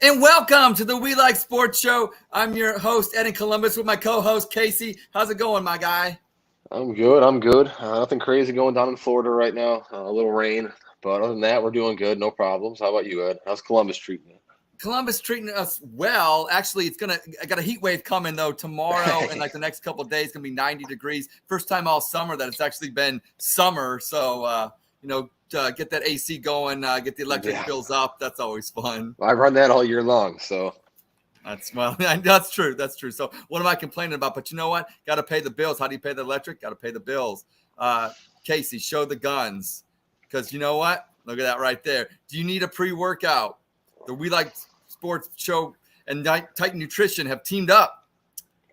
And welcome to the We Like Sports Show. I'm your host, Ed in Columbus, with my co-host, Casey. How's it going, my guy? I'm good. Nothing crazy going down in Florida right now. A little rain. But other than that, we're doing good. No problems. How about you, Ed? How's Columbus treating you? Columbus treating us well. Actually, I got a heat wave coming, though, tomorrow and like the next couple of days. It's going to be 90 degrees. First time all summer that it's actually been summer. So, get that AC going, get the electric bills up. That's always fun. I run that all year long, so. That's true. That's true. So what am I complaining about? But you know what? Got to pay the bills. How do you pay the electric? Got to pay the bills. Casey, show the guns. Because you know what? Look at that right there. Do you need a pre-workout? The We Like Sports Show and Titan Nutrition have teamed up.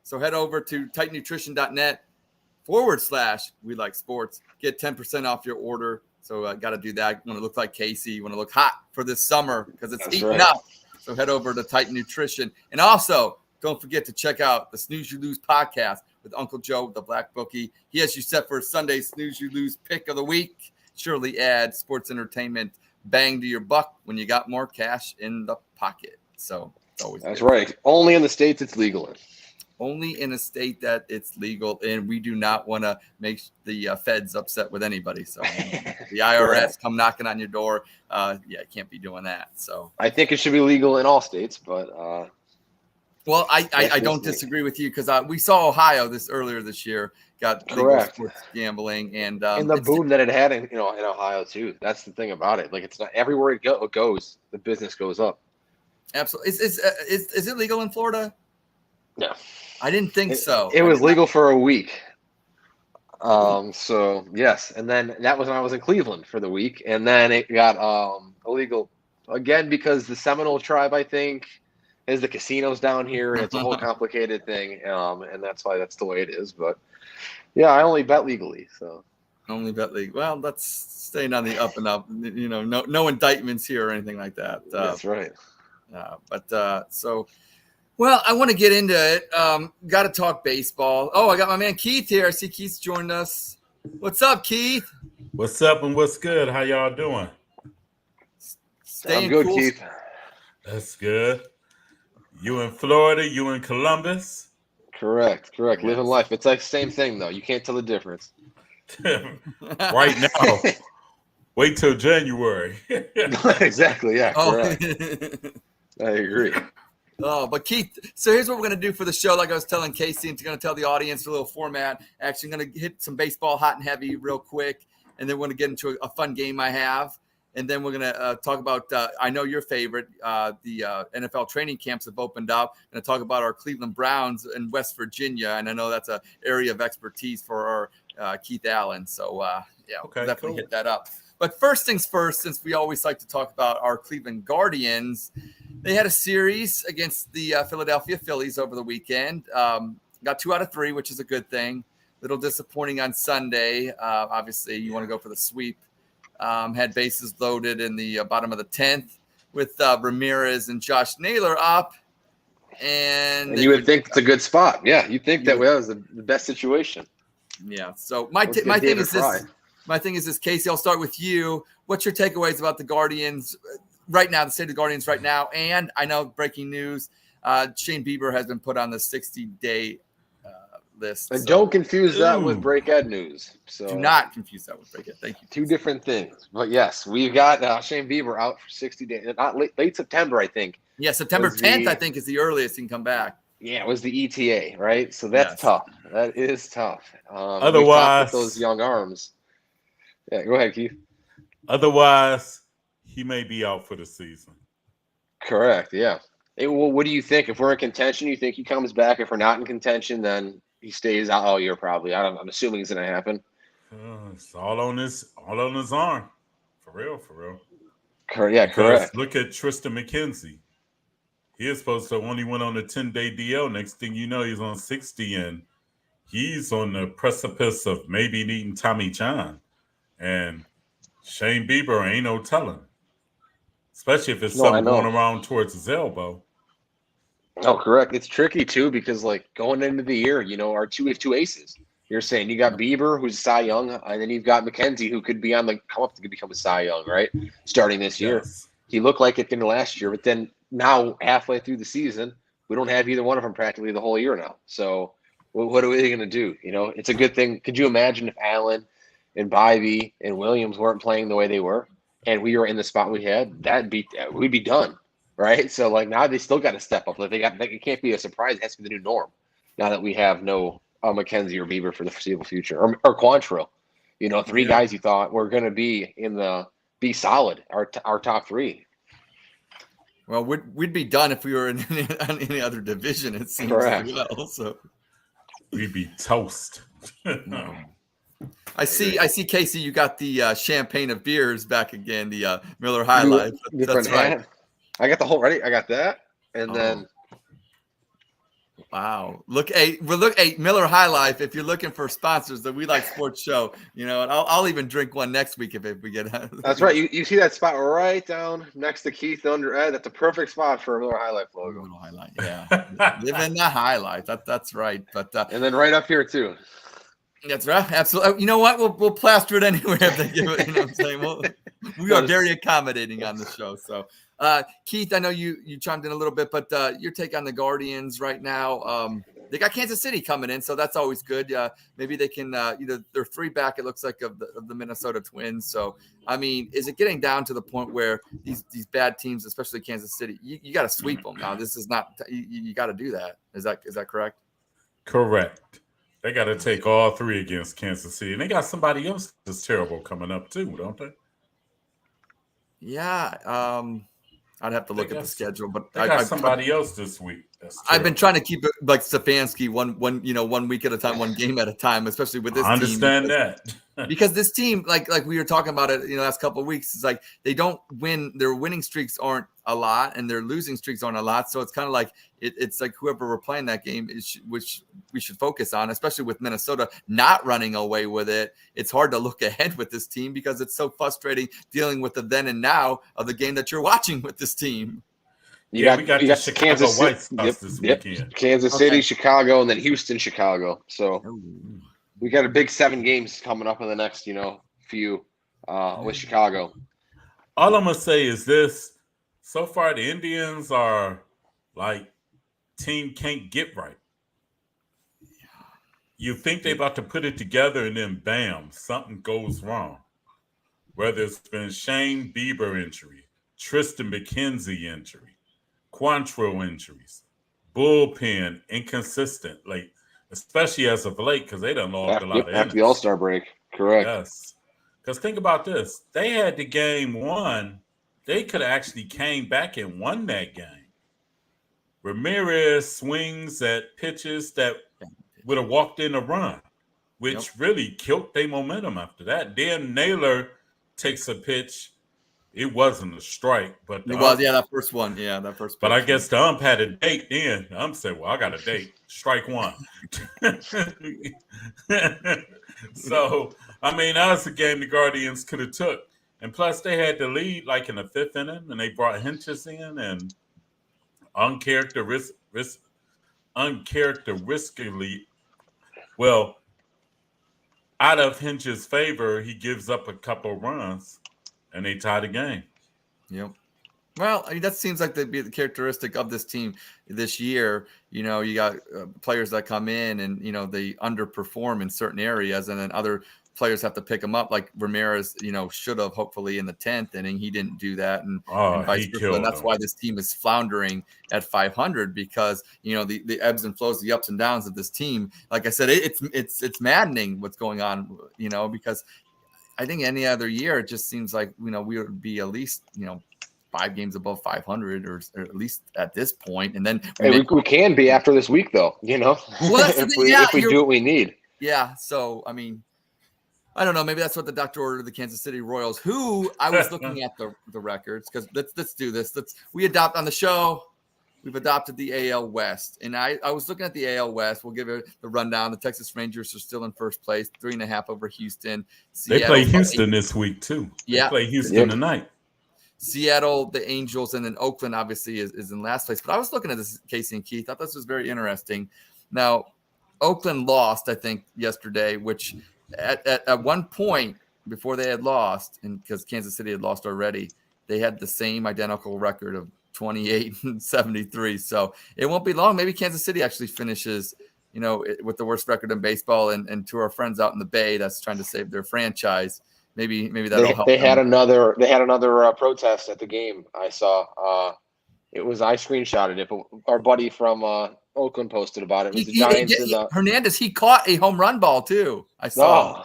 So head over to titannutrition.net/We Like Sports. Get 10% off your order. So got to do that. You want to look like Casey. You want to look hot for this summer because it's heating up. So head over to Titan Nutrition. And also, don't forget to check out the Snooze You Lose podcast with Uncle Joe, the Black Bookie. He has you set for a Sunday Snooze You Lose pick of the week. Surely add sports entertainment bang to your buck when you got more cash in the pocket. So it's always That's right. Only in the states it's legal in. Only in a state that it's legal, and we do not want to make the feds upset with anybody. So the IRS come knocking on your door. Can't be doing that. So I think it should be legal in all states, but well, I don't disagree with you because we saw Ohio earlier this year got legal sports gambling and the boom that it had in Ohio too. That's the thing about it. Like it's not everywhere it goes, the business goes up. Absolutely. Is it legal in Florida? No. I didn't think so. It was legal for a week. So yes, and then that was when I was in Cleveland for the week, and then it got illegal again because the Seminole tribe, I think, has the casinos down here, and it's a whole complicated thing, and that's why that's the way it is. But yeah, I only bet legally, so. Only bet legal. Well, that's staying on the up and up. No indictments here or anything like that. That's right. Well, I want to get into it. Got to talk baseball. Oh, I got my man Keith here. I see Keith's joined us. What's up, Keith? What's up and what's good? How y'all doing? I'm good, cool. Keith. That's good. You in Florida? You in Columbus? Correct. Living life. It's like the same thing, though. You can't tell the difference. Right now. Wait till January. Exactly. Yeah, correct. I agree. Oh, but Keith, so here's what we're going to do for the show. Like I was telling Casey, and going to tell the audience a little format. Actually, I'm going to hit some baseball hot and heavy real quick, and then we're going to get into a fun game I have. And then we're going to talk about, I know your favorite, the NFL training camps have opened up. I'm going to talk about our Cleveland Browns in West Virginia, and I know that's an area of expertise for our Keith Allen. So, we'll definitely hit that up. But first things first, since we always like to talk about our Cleveland Guardians, they had a series against the Philadelphia Phillies over the weekend. Got 2 out of 3, which is a good thing. Little disappointing on Sunday. Obviously, you want to go for the sweep. Had bases loaded in the bottom of the 10th with Ramirez and Josh Naylor up. And you would think it's a good spot. Yeah, you think that was the best situation. Yeah. So my thing is this. My thing is this, Casey. I'll start with you. What's your takeaways about the Guardians right now? The state of the Guardians right now, and I know breaking news: Shane Bieber has been put on the 60-day list. And don't confuse that with Break Ed news. So do not confuse that with Break Ed. Thank you. 2 different things. But yes, we've got Shane Bieber out for 60 days. Not late September, I think. Yeah, September 10th, I think, is the earliest he can come back. Yeah, it was the ETA, right? So that's tough. That is tough. Otherwise, those young arms. Yeah, go ahead, Keith. Otherwise, he may be out for the season. Correct, yeah. Well, what do you think? If we're in contention, you think he comes back? If we're not in contention, then he stays out all year probably. I'm assuming it's going to happen. It's all on his arm. For real. Yeah, correct. Look at Tristan McKenzie. He is supposed to only went on a 10-day DL. Next thing you know, he's on 60, and he's on the precipice of maybe needing Tommy John. And Shane Bieber ain't no telling, especially if it's something going around towards his elbow. Oh, correct. It's tricky too because going into the year, we have 2 aces. You're saying you got Bieber, who's Cy Young, and then you've got McKenzie, who could be on the come up to become a Cy Young, right? Starting this year, he looked like it in the last year, but then now halfway through the season, we don't have either one of them practically the whole year now. So what are we going to do? It's a good thing. Could you imagine if Allen and Bivey and Williams weren't playing the way they were, and we were in the spot we had? We'd be done, right? So now they still got to step up. It can't be a surprise. It has to be the new norm now that we have no McKenzie or Bieber for the foreseeable future, or Quantrill. Three guys you thought were going to be solid, our top three. Well, we'd be done if we were in any other division, it seems. Correct. As well. So we'd be toast. I see, Casey. You got the champagne of beers back again. The Miller High Life. That's right. I got the whole ready. I got that, and then. Wow! Look, Miller High Life. If you're looking for sponsors, the We Like Sports show, and I'll even drink one next week if we get. That's right. You see that spot right down next to Keith under Ed. That's a perfect spot for a Miller High Life logo. Miller High Life, yeah. Living the high life. That's right. But and then right up here too. That's right. Absolutely. You know what? We'll plaster it anywhere if they give it. You know what I'm saying? We are very accommodating on the show. So, Keith, I know you chimed in a little bit, but your take on the Guardians right now. They got Kansas City coming in, so that's always good. Maybe they can. They're 3 back. It looks like of the Minnesota Twins. So, I mean, is it getting down to the point where these bad teams, especially Kansas City, you got to sweep them now? This is not. You got to do that. Is that correct? Correct. They got to take all 3 against Kansas City, and they got somebody else that's terrible coming up too, don't they? Yeah. I'd have to look at the schedule, but they got somebody else this week. I've been trying to keep it like Stefanski, one week at a time, one game at a time, especially with this team. I understand that. Because this team, like we were talking about it, last couple of weeks, it's like they don't win. Their winning streaks aren't a lot, and their losing streaks aren't a lot. So it's kind of like it's like whoever we're playing that game is, which we should focus on, especially with Minnesota not running away with it. It's hard to look ahead with this team because it's so frustrating dealing with the then and now of the game that you're watching with this team. We got the Chicago White Sox this weekend. Kansas City, Chicago, and then Houston, Chicago. So we got a big 7 games coming up in the next, few with Chicago. All I'm gonna say is this: so far, the Indians are like team can't get right. You think they're about to put it together, and then bam, something goes wrong. Whether it's been Shane Bieber injury, Tristan McKenzie injury, Quantrill injuries, bullpen inconsistent, like especially as of late because they done lost a lot of after the All-Star break. Correct. Yes, because think about this: they had the game won. They could have actually came back and won that game. Ramirez swings at pitches that would have walked in a run, which really killed their momentum after that. Then Naylor takes a pitch. It wasn't a strike, but it was, that first one. Yeah, that first pitch. But I guess the ump had a date then. The ump said, well, I got a date. Strike 1. So, I mean, that was a game the Guardians could have took. And plus, they had the lead like in the 5th inning, and they brought Hentges in, and uncharacteristically, well, out of Hentges' favor, he gives up a couple runs, and they tie the game. Yep. Well, I mean, that seems like the characteristic of this team this year. You got players that come in and, they underperform in certain areas, and then other players have to pick them up. Like Ramirez, should have hopefully in the 10th inning. He didn't do that. And vice versa. And that's why this team is floundering at 500 because, the ebbs and flows, the ups and downs of this team. Like I said, it's maddening what's going on, because I think any other year, it just seems like, we would be at least, 5 games above 500 or at least at this point. And then we can be after this week, though, well, if we do what we need. Yeah. So, I mean, I don't know. Maybe that's what the doctor ordered the Kansas City Royals, who I was looking at the records because let's do this. We adopt on the show. We've adopted the AL West, and I was looking at the AL West. We'll give it the rundown. The Texas Rangers are still in first place, 3.5 over Houston. Seattle, they play Houston this week too. Yeah, they play Houston tonight. Seattle, the Angels, and then Oakland obviously is in last place. But I was looking at this, Casey and Keith. I thought this was very interesting. Now, Oakland lost, I think, yesterday, which at one point before they had lost, and because Kansas City had lost already, they had the same identical record of 28-73. So it won't be long. Maybe Kansas City actually finishes, with the worst record in baseball. And to our friends out in the Bay that's trying to save their franchise, maybe that'll help. They had another protest at the game. I saw. I screenshotted it, but our buddy from Oakland posted about it. It was the Giants Hernandez. He caught a home run ball too. I saw.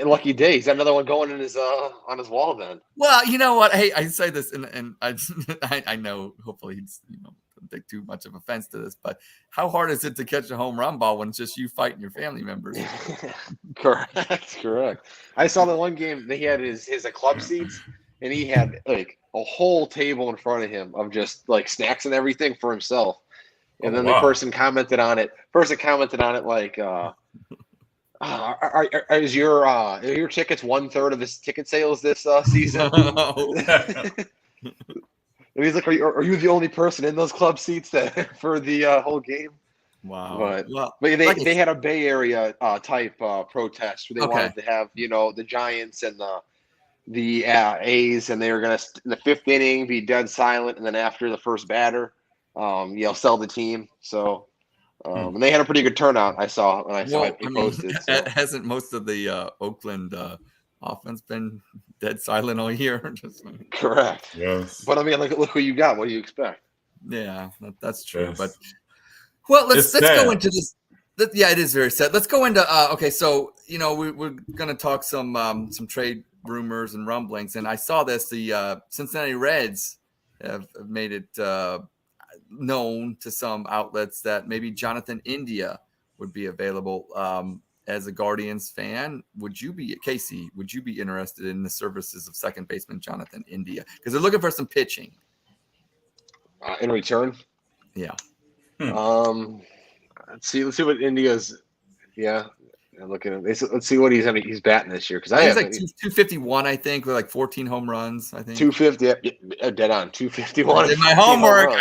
Lucky day. He's got another one going in his on his wall. Then. Well, you know what? Hey, I say this, and I know. Hopefully, he's don't take too much of offense to this, but how hard is it to catch a home run ball when it's just you fighting your family members? Correct. I saw the one game that he had his club seats, and he had like a whole table in front of him of just like snacks and everything for himself. And then the person commented on it. Like, is your tickets 1/3 of his ticket sales this season? And he's like, are you the only person in those club seats for the whole game? Wow. But they had a Bay Area type protest where they wanted to have, the Giants and the A's, and they were going to, in the 5th inning, be dead silent. And then after the first batter, sell the team. So, and they had a pretty good turnout. I saw when I saw it posted. So. Hasn't most of the Oakland offense been dead silent all year? Correct. Yes. But I mean, look who you got. What do you expect? Yeah, that's true. Yes. But let's go into this. Yeah, it is very sad. Let's go into so we're going to talk some trade rumors and rumblings, and I saw this. The Cincinnati Reds have made it known to some outlets that maybe Jonathan India would be available. As a Guardians fan, Casey, would you be interested in the services of second baseman Jonathan India? Because they're looking for some pitching. In return? Yeah. Let's see what India's. Yeah, I'm looking at. Let's see what he's batting this year. Because he's like 251, I think, with like 14 home runs. I think 250. Dead on 251. I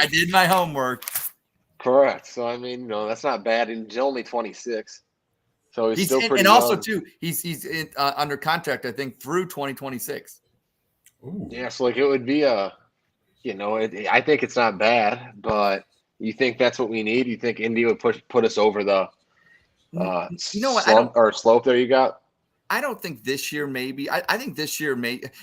did my homework. Correct. So I mean, that's not bad. And he's only 26. So he's still pretty. And young. also too, he's under contract, I think, through 2026. Ooh. Yeah, so it would be I think it's not bad, but you think that's what we need? You think India would put us over the slope there you got? I don't think this year, maybe. I think this year,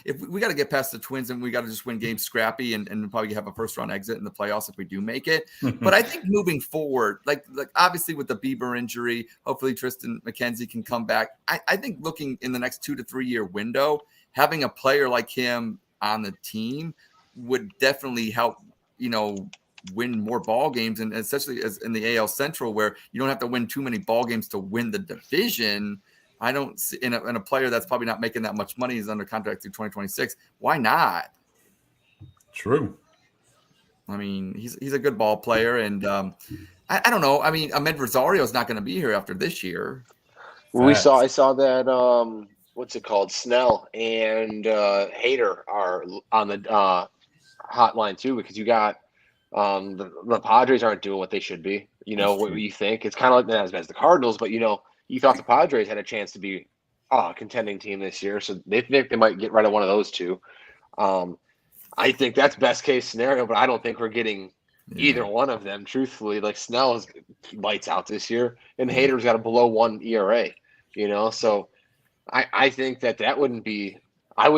if we got to get past the Twins and we got to just win games scrappy and probably have a first-round exit in the playoffs if we do make it. But I think moving forward, like obviously with the Bieber injury, hopefully Tristan McKenzie can come back. I think looking in the next 2 to 3 year window, having a player like him on the team would definitely help, win more ball games, and especially as in the AL Central where you don't have to win too many ball games to win the division. I don't see in a player that's probably not making that much money is under contract through 2026. Why not? True. I mean, he's a good ball player, and I don't know. I mean, Ahmed Rosario is not going to be here after this year. I saw that. What's it called? Snell and Hader are on the hotline too, because you got the Padres aren't doing what they should be. What you think? It's kind of like as the Cardinals, but you thought the Padres had a chance to be a contending team this year, so they think they might get rid of one of those two. I think that's best case scenario, but I don't think we're getting either one of them. Truthfully, like Snell is lights out this year, and Hader's got a below 1 ERA. So I think that wouldn't be. I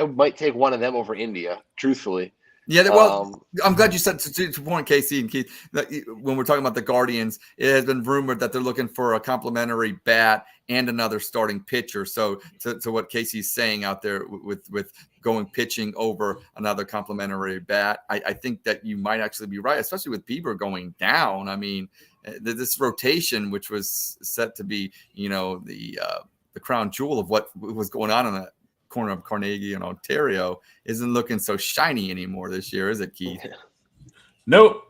might take one of them over India. Truthfully. Yeah, well, I'm glad you said to point, Casey and Keith, that when we're talking about the Guardians, it has been rumored that they're looking for a complimentary bat and another starting pitcher. So to what Casey's saying out there with going pitching over another complimentary bat, I think that you might actually be right, especially with Bieber going down. I mean, this rotation, which was set to be, the crown jewel of what was going on in the corner of Carnegie and Ontario, isn't looking so shiny anymore this year, is it, Keith? Nope.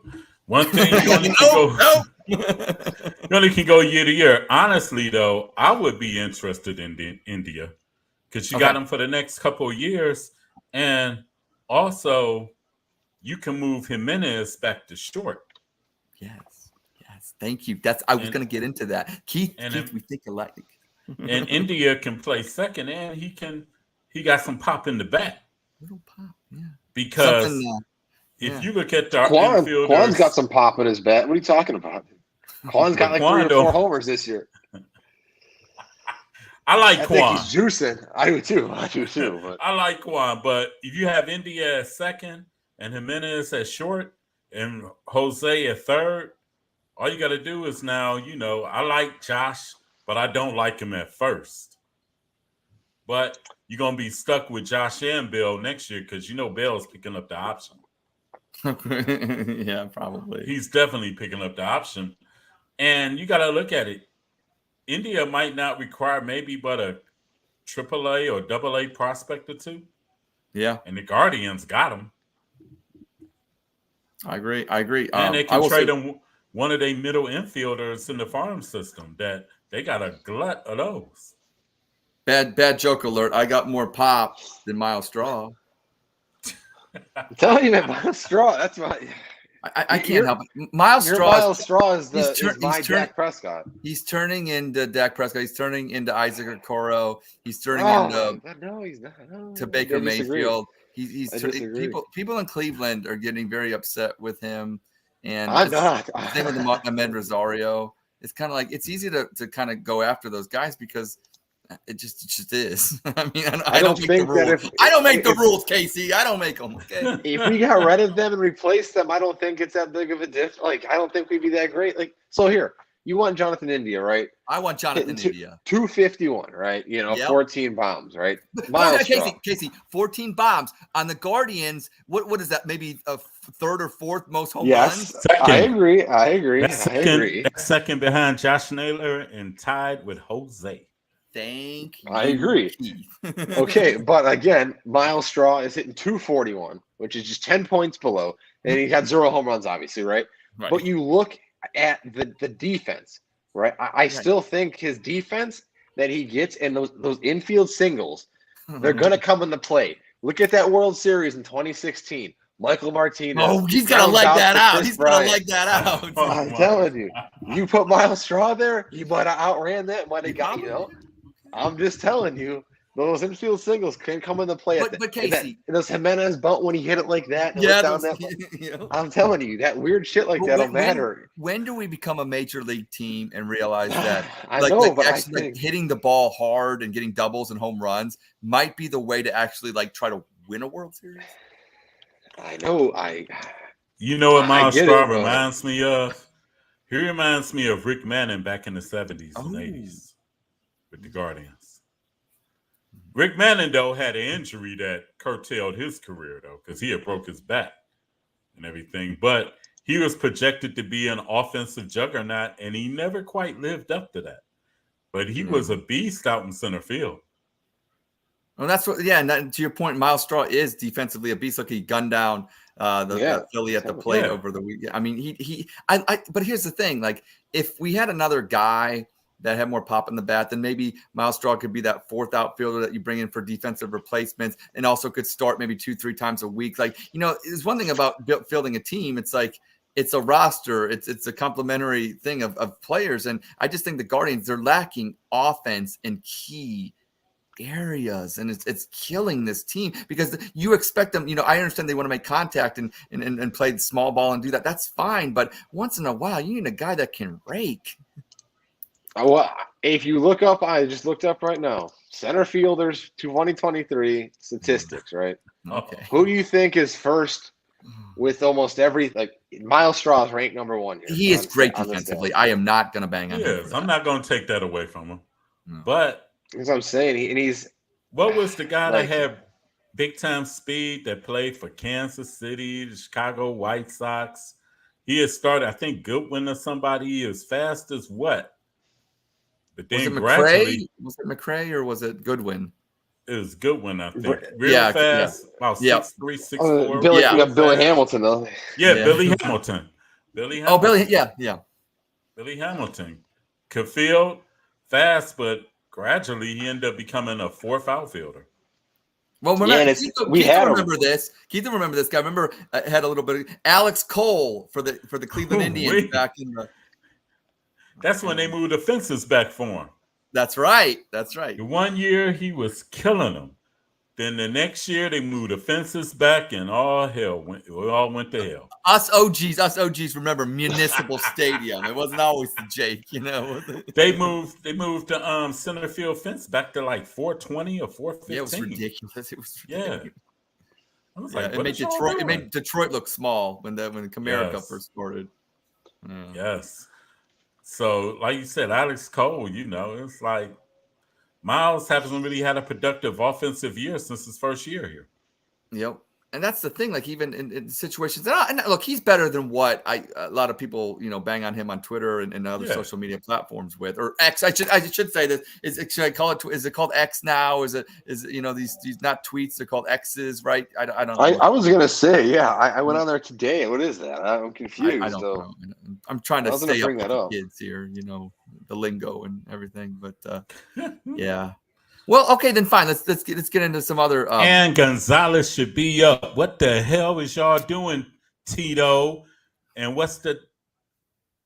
One thing you only can go year to year. Honestly, though, I would be interested in India because you got him for the next couple of years, and also you can move Jimenez back to short. Yes. Thank you. I was going to get into that, Keith. We think alike. And India can play second, and he got some pop in the bat. Little pop, yeah. because Something, if you look at our Kwan's infielders, got some pop in his bat. What are you talking about? Kwan's got like 3 or 4 homers this year. I like I Kwan. think he's juicing. I do too. But I like Kwan, but if you have India at second and Jimenez at short and Jose at third, all you got to do is now, I like Josh, but I don't like him at first. But you're going to be stuck with Josh and Bill next year because Bell's picking up the option. Yeah, probably. He's definitely picking up the option. And you got to look at it. India might not require maybe but a AAA or AA prospect or two. Yeah. And the Guardians got him. I agree. And they can trade him one of their middle infielders in the farm system that they got a glut of those. Bad joke alert. I got more pop than Miles Straw. I'm telling you, man, Miles Straw, that's my... I can't help it. Miles Straw is my Dak Prescott. He's turning into Dak Prescott. He's turning into Isaac Okoro. He's turning he's not. To Baker Mayfield. He's people in Cleveland are getting very upset with him. And I'm not. Same with Ahmed Rosario. It's kind of like it's easy to kind of go after those guys because it just is. I mean, I don't make the rules. I don't make the rules, Casey. I don't make them. Okay. If we got rid of them and replaced them, I don't think it's that big of a diff. Like, I don't think we'd be that great. Like, so here, you want Jonathan India, right? I want Jonathan India. 251, right? 14 bombs, right? Casey, 14 bombs on the Guardians. What is that? Maybe a third or fourth most home runs? I agree. That's second behind Josh Naylor and tied with Jose. Thank you. I agree. Okay, but again, Miles Straw is hitting 241, which is just 10 points below, and he had 0 home runs, obviously, right? But you look at the defense, right? I still think his defense that he gets in those infield singles, they're going to come into play. Look at that World Series in 2016. Michael Martinez. Oh, he's got to leg that out. He's got to leg that out. I'm telling you. You put Miles Straw there, you might have outran that, might have got, I'm just telling you, those infield singles can come into play. But Casey, those Jimenez bunt when he hit it like that. I'm telling you, that weird shit like that'll matter. When do we become a major league team and realize that hitting the ball hard and getting doubles and home runs might be the way to actually try to win a World Series? I know. You know what Miles Straw reminds me of? He reminds me of Rick Manning back in the 70s and 80s. With the Guardians. Rick Manning, though, had an injury that curtailed his career, though, because he had broke his back and everything. But he was projected to be an offensive juggernaut, and he never quite lived up to that. But he was a beast out in center field. Well, that's what, and to your point, Miles Straw is defensively a beast. Look, he gunned down the Philly at the plate over the weekend. I mean, but here's the thing: if we had another guy that had more pop in the bat, then maybe Miles Straw could be that fourth outfielder that you bring in for defensive replacements and also could start maybe 2-3 times a week. There's one thing about fielding a team. It's it's a roster. It's a complementary thing of players. And I just think the Guardians, they're lacking offense in key areas, and it's killing this team because you expect them. I understand they want to make contact and play the small ball and do that. That's fine. But once in a while, you need a guy that can rake. Well, if you look up, I just looked up right now, center fielders 2023 statistics, right? Okay. Who do you think is first with almost every, Miles Straw is ranked number 1 here. He is great defensively. I am not going to bang on him. Yes, I'm not going to take that away from him. No. But that's what I'm saying. He's what was the guy that had big time speed that played for Kansas City, the Chicago White Sox? He had started, I think, Goodwin or somebody as fast as what? But then was it McRae or was it Goodwin? It was Goodwin, I think. Real fast, about 6'3", 6'4". Billy Hamilton, though. Billy Hamilton. Oh, Billy, yeah. Billy Hamilton. Could field fast, but gradually he ended up becoming a fourth outfielder. Well, remember, Keith remember this. Keith remember this guy. Remember, had a little bit of Alex Cole for the Cleveland Indians back in the. That's when they moved the fences back for him. That's right. The 1 year he was killing them. Then the next year they moved the fences back, and all hell went to hell. Us OGs remember Municipal Stadium. It wasn't always the Jake, They moved the center field fence back to like 420 or 415. Yeah, it was ridiculous. It was ridiculous. Yeah. I was Yeah, like, it made Detroit look small when the Comerica first started. Yes. So, like you said, Alex Cole, it's like Miles hasn't really had a productive offensive year since his first year here. Yep. And that's the thing, like even in situations, and look, he's better than what a lot of people, bang on him on Twitter and other social media platforms with, or X. I should say that should I call it? Is it called X now? Is these not tweets? They're called X's, right? I don't know. I was gonna say, yeah. I went on there today. What is that? I'm confused. I don't know. I'm trying to stay up with the up. kids here, the lingo and everything, but yeah. Well, okay, then fine. Let's get into some other. And Gonzalez should be up. What the hell is y'all doing, Tito? And what's the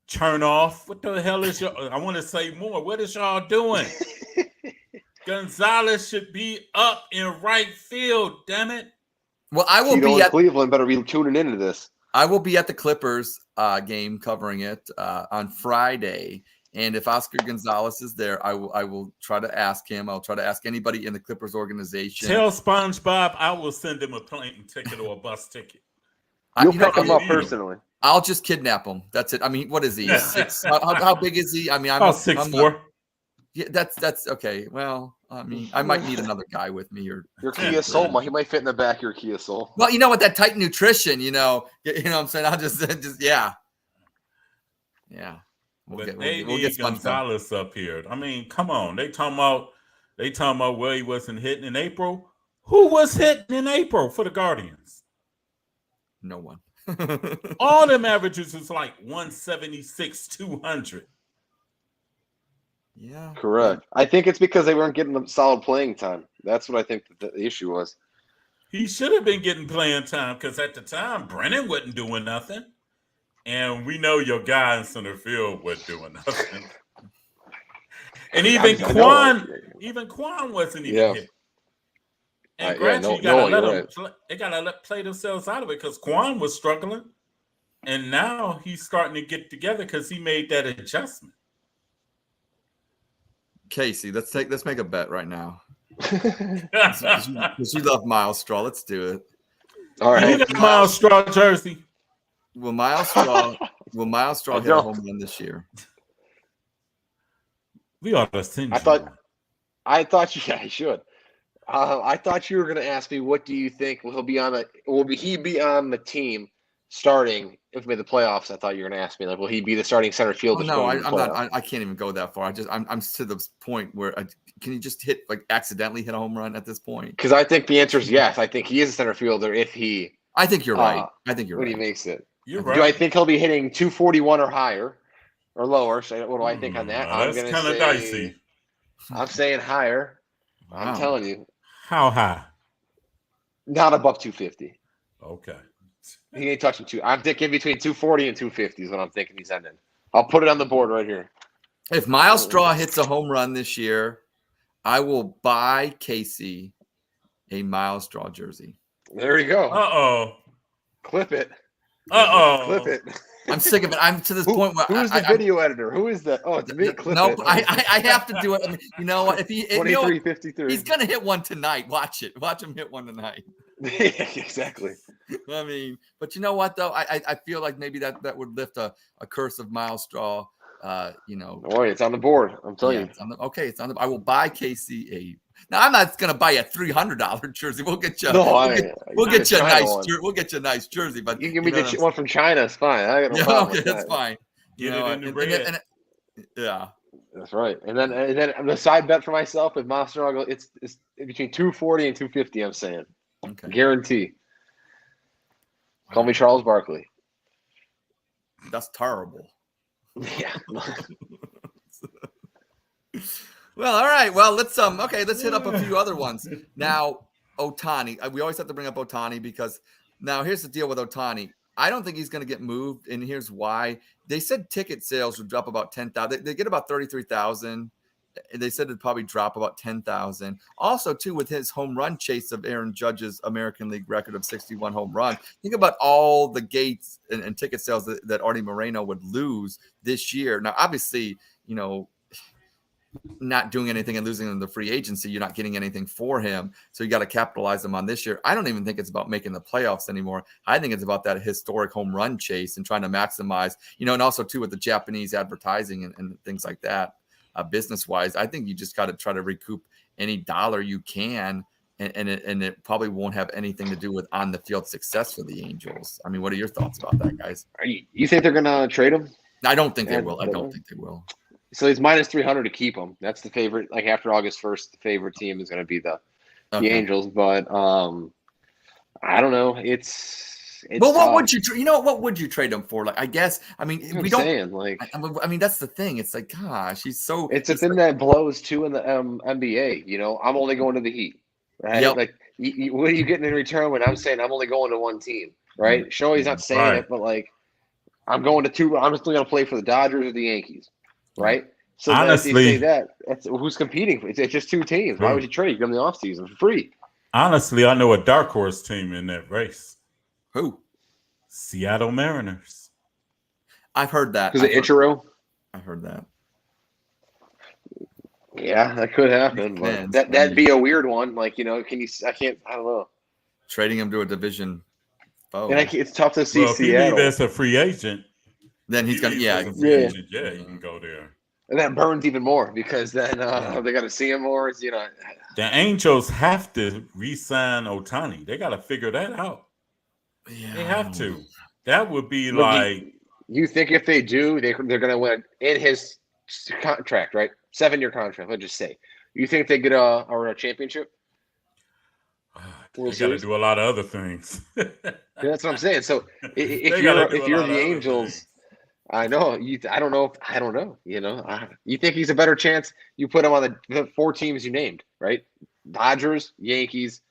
turn off? What the hell is y'all? I want to say more. What is y'all doing? Gonzalez should be up in right field. Damn it! Well, I will Tito be at Cleveland. Better be tuning into this. I will be at the Clippers game covering it on Friday. And if Oscar Gonzalez is there, I will try to ask him. I'll try to ask anybody in the Clippers organization. Tell SpongeBob I will send him a plane ticket or a bus ticket. You'll pick him up personally. I'll just kidnap him. That's it. I mean, what is he? How big is he? I mean, I'm 6'4". Yeah, that's okay. Well, I mean, I might need another guy with me or your Kia Soul. He might fit in the back of your Kia Soul. Well, you know what? That Titan Nutrition. You know what I'm saying. I'll just yeah. We'll get Gonzalez up here. I mean, come on. They talking about where he wasn't hitting in April. Who was hitting in April for the Guardians? No one. All them averages is like 176, 200. Yeah. Correct. I think it's because they weren't getting them solid playing time. That's what I think the issue was. He should have been getting playing time because at the time, Brennan wasn't doing nothing. And we know your guy in center field was doing nothing. And even Quan wasn't even hit. And gradually, they gotta play themselves out of it because Quan was struggling, and now he's starting to get together because he made that adjustment. Casey, let's make a bet right now. Because you love Miles Straw, let's do it. All right, you got Miles Straw jersey. Will Miles Straw hit a home run this year? We ought to send you. I thought I should. I thought you were going to ask me, what do you think will he be on the team starting if we made the playoffs? I thought you were going to ask me, like, will he be the starting center fielder? No, I'm not. I can't even go that far. I'm to the point where can you just accidentally hit a home run at this point? Because I think the answer is yes. I think he is a center fielder if he. I think you're right. When he makes it. You're right. Do I think he'll be hitting 241 or higher or lower? So what do I think on that? That's kind of dicey. I'm saying higher. Wow. I'm telling you. How high? Not above 250. Okay. He ain't touching two. I'm thinking between 240 and 250 is what I'm thinking he's ending. I'll put it on the board right here. If Miles Straw hits a home run this year, I will buy Casey a Miles Straw jersey. There you go. Uh-oh. Clip it. Uh-oh. Clip it. I'm sick of it. I'm to this point where who's the video editor? Who is that? Oh, it's me. Clip it. I have to do it. I mean, you know what? If he 23-53. He's gonna hit one tonight. Watch it. Watch him hit one tonight. Yeah, exactly. I mean, but you know what though? I feel like maybe that would lift a curse of Miles Straw. Don't worry, it's on the board. I'm telling you. It's on the. I will buy Casey a. Now I'm not gonna buy a $300 jersey. We'll get you. We'll get you a nice. We'll get you a nice jersey. But you can give me the one from China. It's fine. I got no problem with that's fine. Yeah. That's right. And then the side bet for myself with Miles Straw, it's between 240 and 250. I'm saying. Okay. Guarantee. Call me Charles Barkley. That's terrible. Yeah. Well, all right. Well, let's hit up a few other ones. Now, Ohtani. We always have to bring up Ohtani because now here's the deal with Ohtani. I don't think he's going to get moved, and here's why. They said ticket sales would drop about 10,000. They get about 33,000 They said it'd probably drop about 10,000. Also, too, with his home run chase of Aaron Judge's American League record of 61 home runs, think about all the gates and ticket sales that Artie Moreno would lose this year. Now, obviously, not doing anything and losing in the free agency, you're not getting anything for him. So you got to capitalize them on this year. I don't even think it's about making the playoffs anymore. I think it's about that historic home run chase and trying to maximize, and also too with the Japanese advertising and things like that, business wise. I think you just got to try to recoup any dollar you can. And it probably won't have anything to do with on the field success for the Angels. I mean, what are your thoughts about that, guys? You think they're going to trade him? I don't think they will. I don't think they will. So he's minus 300 to keep him. That's the favorite. Like after August 1st, the favorite team is going to be the Angels. But I don't know. It's well, what would you? What would you trade him for? Like, I guess. I mean, we don't. Saying, like, I mean, that's the thing. It's like, gosh, he's so. It's a thing that blows too in the NBA. I'm only going to the Heat. Right? Yep. Like, what are you getting in return when I'm saying I'm only going to one team? Right? Sure, he's not saying it, but like, I'm going to two. I'm still going to play for the Dodgers or the Yankees. Right? So honestly, if you say that, that's who's competing. It's just two teams. Why would you trade? You come in the offseason for free. Honestly, I know a dark horse team in that race. Who? Seattle Mariners. I've heard that. Is it Ichiro? I heard that. Yeah, that could happen. But that'd be a weird one. Like, can you? I don't know. Trading him to a division foe. And it's tough to see If Seattle. you leave as a free agent, then he's gonna. Yeah, you can go there. And that burns even more because then they got to see him more. The Angels have to re-sign Ohtani. They got to figure that out. Yeah. They have to. That would be like. You think if they do, they're going to win in his contract, right? 7-year contract. Let's just say. You think they get a championship? They got to do a lot of other things. That's what I'm saying. So if you're the Angels. I know. I don't know. You think he's a better chance? You put him on the 4 teams you named, right? Dodgers, Yankees,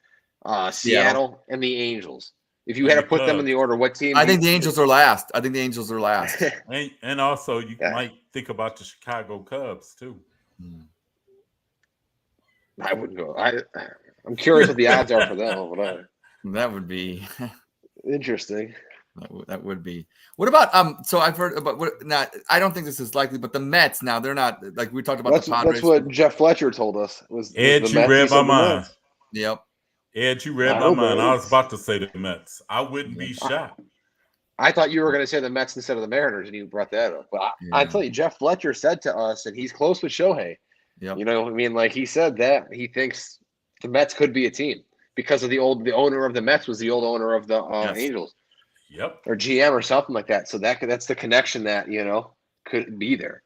Seattle, and the Angels. If you had to put them in the order, what team? I think the Angels are last. And also, you might think about the Chicago Cubs too. I wouldn't go. I'm curious what the odds are for them. That would be interesting. That would be. What about so I've heard about now I don't think this is likely, but the Mets now they're not like we talked about the Padres. That's what Jeff Fletcher told us was Ed, you read my mind. Yep. Ed, you read my mind. I was about to say the Mets. I wouldn't be shocked. I thought you were going to say the Mets instead of the Mariners, and you brought that up. But I tell you, Jeff Fletcher said to us, and he's close with Shohei. Yep. Like he said that he thinks the Mets could be a team because of the owner of the Mets was the old owner of the Angels. Yep. Or GM or something like that. So that's the connection that, could be there.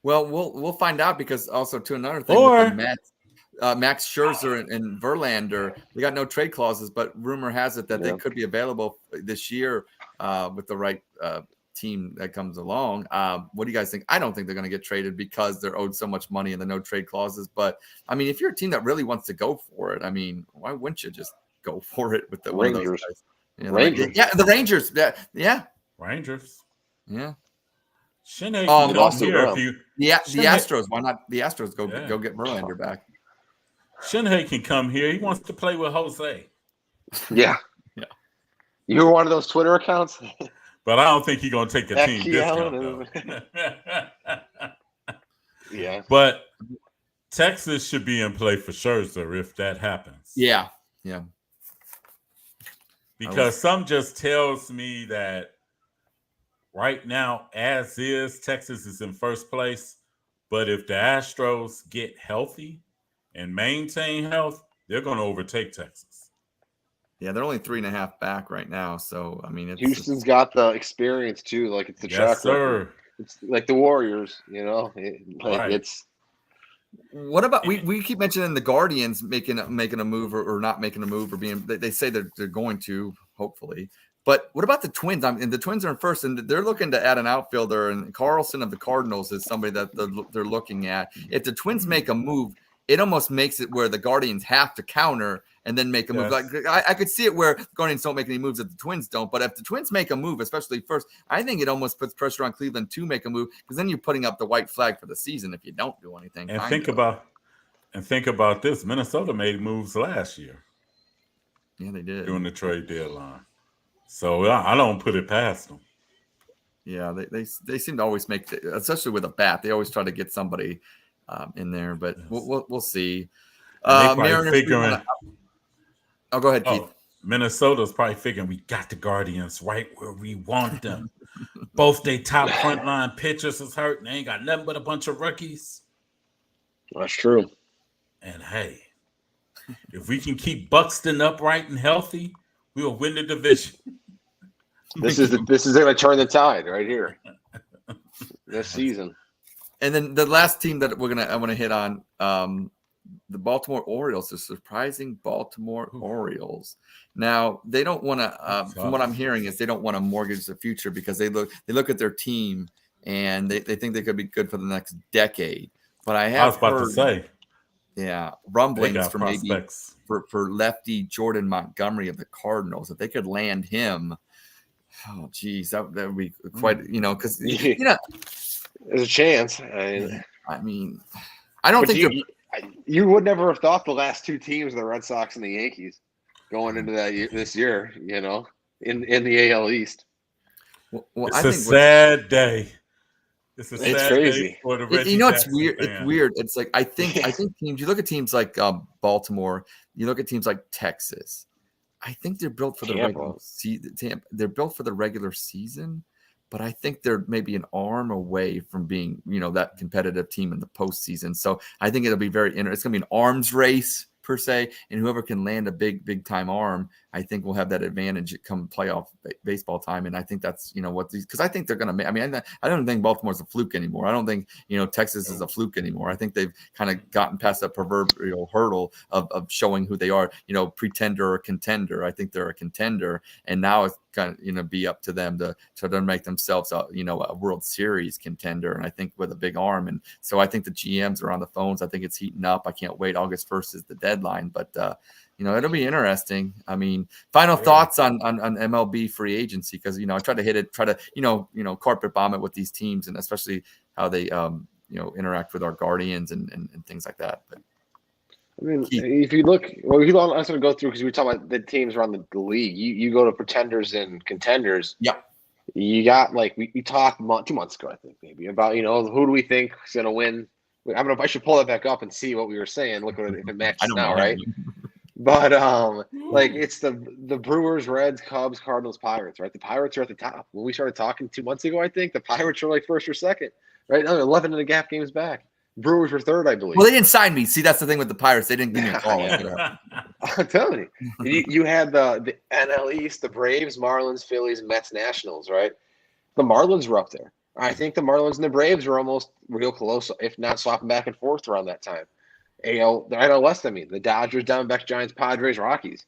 Well, we'll find out because also to another thing with the Mets, Max Scherzer and Verlander, they got no trade clauses, but rumor has it that they could be available this year with the right team that comes along. What do you guys think? I don't think they're going to get traded because they're owed so much money and the no trade clauses. But I mean, if you're a team that really wants to go for it, I mean, why wouldn't you just go for it with one of those guys? Rangers. The Rangers. Yeah. Rangers. Yeah. Shinhei the Astros. Why not the Astros go get Verlander back? Shinhei can come here. He wants to play with Jose. Yeah. You were one of those Twitter accounts? But I don't think he's going to take a team discount. Yeah. But Texas should be in play for Scherzer if that happens. Yeah. Because some just tells me that right now, as is, Texas is in first place. But if the Astros get healthy and maintain health, they're going to overtake Texas. Yeah, they're only 3.5 back right now. So, I mean, Houston's got the experience, too. Like, it's the track record. It's like the Warriors, it's. What about we keep mentioning the Guardians making a move or not making a move or they say they're going to hopefully, but what about the Twins? And the Twins are in first and they're looking to add an outfielder and Carlson of the Cardinals is somebody that they're looking at. If the Twins make a move, it almost makes it where the Guardians have to counter and then make a move. Like I could see it where the Guardians don't make any moves that the Twins don't. But if the Twins make a move, especially first, I think it almost puts pressure on Cleveland to make a move because then you're putting up the white flag for the season if you don't do anything. And think about this. Minnesota made moves last year. Yeah, they did. During the trade deadline. So I don't put it past them. Yeah, they seem to always make, especially with a bat, they always try to get somebody in there. But we'll see. Mariners figuring. Go ahead, Keith. Minnesota's probably figuring we got the Guardians right where we want them. Both their top frontline pitchers is hurt, and they ain't got nothing but a bunch of rookies. That's true. And hey, if we can keep Buxton upright and healthy, we'll win the division. This is going to turn the tide right here this season. And then the last team that I want to hit on, the Baltimore Orioles, the surprising Baltimore Orioles. Now they don't want to, from what I'm hearing, is they don't want to mortgage the future because they look at their team and they think they could be good for the next decade. But I was about to say, rumblings for prospects. Maybe for lefty Jordan Montgomery of the Cardinals, if they could land him. Oh, geez, that would be quite, because there's a chance. I mean, I don't think you would never have thought the last two teams, the Red Sox and the Yankees, going into this year, in the AL East. Well, it's a sad day. It's a sad crazy day for the Reggie it's weird. Fan. It's weird. It's like I think teams. You look at teams like Baltimore. You look at teams like Texas. I think they're built for the regular season. They're built for the regular season, but I think they're maybe an arm away from being, that competitive team in the postseason. So I think it'll be very interesting. It's going to be an arms race per se, and whoever can land a big time arm, I think will have that advantage come playoff baseball time. And I think that's because I think they're going to make. I mean, I don't think Baltimore's a fluke anymore. I don't think Texas is a fluke anymore. I think they've kind of gotten past that proverbial hurdle of showing who they are. Pretender or contender. I think they're a contender, and now it's kind of be up to them to make themselves a World Series contender. And I think with a big arm, and so I think the GMs are on the phones. I think it's heating up. I can't wait. August 1st is the deadline, but it'll be interesting. I mean, final thoughts on MLB free agency, because I try to carpet bomb it with these teams, and especially how they interact with our Guardians and things like that. But I mean, if you look, I'm going to go through because we talk about the teams around the league. You go to pretenders and contenders. Yeah. You got we talked 2 months ago, I think maybe about who do we think is going to win. I should pull that back up and see what we were saying. Look if it matches now, right? But it's the Brewers, Reds, Cubs, Cardinals, Pirates, right? The Pirates are at the top. When we started talking 2 months ago, I think the Pirates are first or second, right? No, 11 and a half games back. Brewers were third, I believe. Well, they didn't sign me. See, that's the thing with the Pirates. They didn't give me a call. I'm telling you. You had the NL East, the Braves, Marlins, Phillies, Mets, Nationals, right? The Marlins were up there. I think the Marlins and the Braves were almost real close, if not swapping back and forth around that time. NL West, the Dodgers, Diamondbacks, Giants, Padres, Rockies.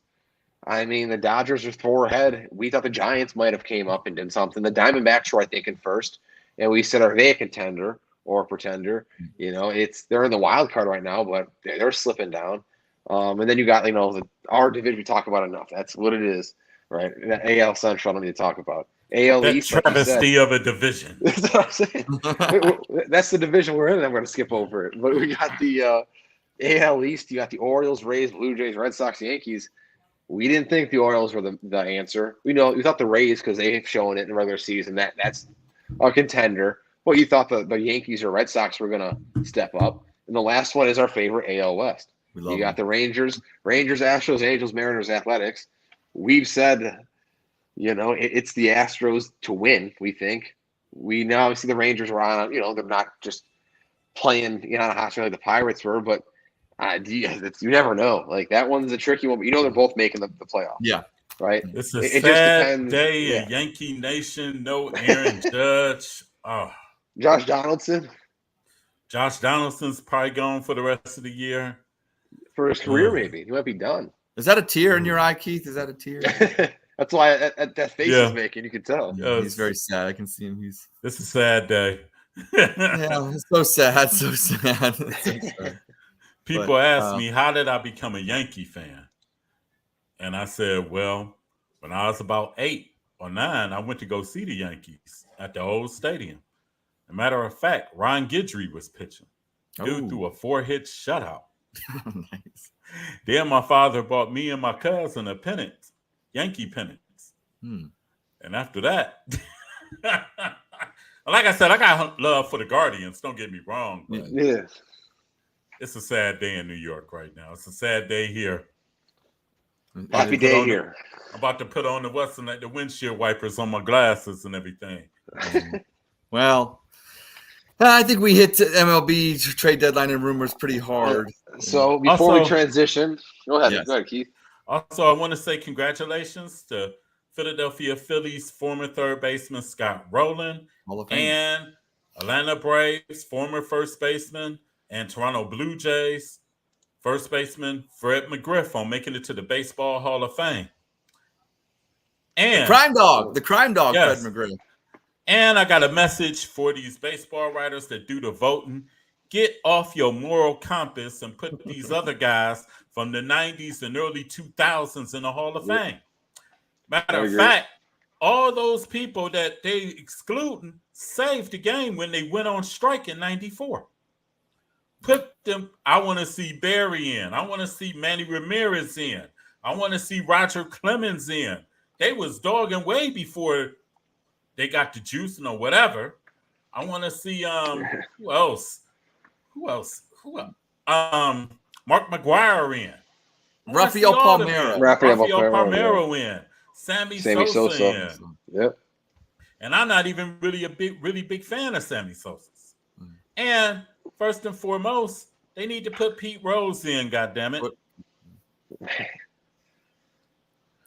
I mean, the Dodgers are 4 ahead. We thought the Giants might have came up and did something. The Diamondbacks were, I think, in first. And we said, are they a contender or a pretender? They're in the wild card right now, but they're slipping down. And then you got, our division we talk about enough. That's what it is, right? The AL Central I don't need to talk about. AL East, travesty of a division. That's what I'm saying. That's the division we're in, and I'm going to skip over it. But we got the AL East. You got the Orioles, Rays, Blue Jays, Red Sox, Yankees. We didn't think the Orioles were the answer. We thought the Rays, because they've shown it in the regular season, that's a contender. Well, you thought the Yankees or Red Sox were going to step up. And the last one is our favorite AL West. You got the Rangers, Astros, Angels, Mariners, Athletics. We've said, it's the Astros to win, we think. We now see the Rangers were on, they're not just playing on a hot streak like the Pirates were, but you never know. That one's a tricky one, but they're both making the playoffs. Yeah. Right? It's a sad day in Yankee Nation. No Aaron Judge. Oh. Josh Donaldson's probably gone for the rest of the year. For his career, maybe. He might be done. Is that a tear in your eye, Keith? Is that a tear? That's why that face is making. You can tell. Yeah, he's very sad. I can see him. It's a sad day. Yeah, it's so sad. So sad. So sad. People ask me, how did I become a Yankee fan? And I said, well, when I was about 8 or 9, I went to go see the Yankees at the old stadium. As a matter of fact, Ron Guidry was pitching. Dude threw a 4-hit shutout. Nice. Then my father bought me and my cousin a pennant, Yankee pennants. And after that, like I said, I got love for the Guardians. Don't get me wrong. But it's a sad day in New York right now. It's a sad day here. Happy day here. I'm about to put on the windshield wipers on my glasses and everything. Well, I think we hit MLB trade deadline and rumors pretty hard. So before we transition, go ahead. Yes. Go ahead, Keith. Also, I want to say congratulations to Philadelphia Phillies former third baseman Scott Rowland and Atlanta Braves former first baseman and Toronto Blue Jays first baseman Fred McGriff on making it to the Baseball Hall of Fame. And the crime dog, yes. Fred McGriff. And I got a message for these baseball writers that do the voting. Get off your moral compass and put these other guys from the 90s and early 2000s in the Hall of Fame. Matter of fact, all those people that they excluding saved the game when they went on strike in 94. Put them, I want to see Barry in. I want to see Manny Ramirez in. I want to see Roger Clemens in. They was dogging way before they got the juicing or whatever. I want to see who else? Mark McGuire in. Rafael Palmeiro in. Sammy Sosa in. Yep. And I'm not even really big fan of Sammy Sosa. And first and foremost, they need to put Pete Rose in, goddammit.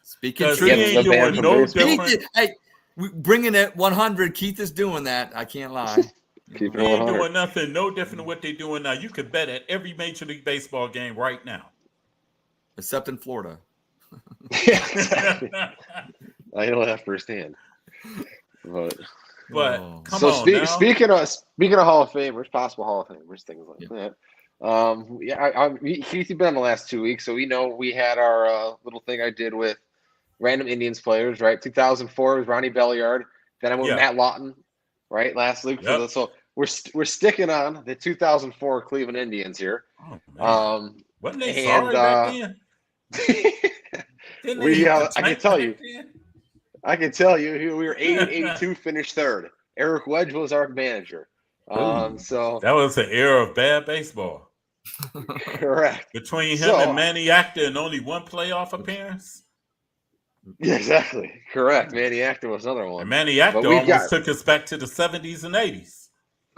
Speaking truth, he ain't doing no different. Hey, bringing it 100. Keith is doing that. I can't lie. He ain't doing nothing no different than what they're doing now. You could bet at every Major League Baseball game right now. Except in Florida. Yeah, exactly. I know that firsthand. But come on now. Speaking of Hall of Famers, possible Hall of Famers, things like that. Keith, you've been on the last 2 weeks, so we know we had our little thing I did with random Indians players, right? 2004 was Ronnie Belliard. Then I went with Matt Lawton, right? Last week. Yep. So we're sticking on the 2004 Cleveland Indians here. Oh, wasn't they sorry back then? I can tell you, we were 80-82, finished third. Eric Wedge was our manager. So that was an era of bad baseball. Correct. Between him and Manny Acta and only one playoff appearance. Yeah, exactly. Correct. Manny Acta was another one. And Manny Acta almost took us back to the 70s and 80s.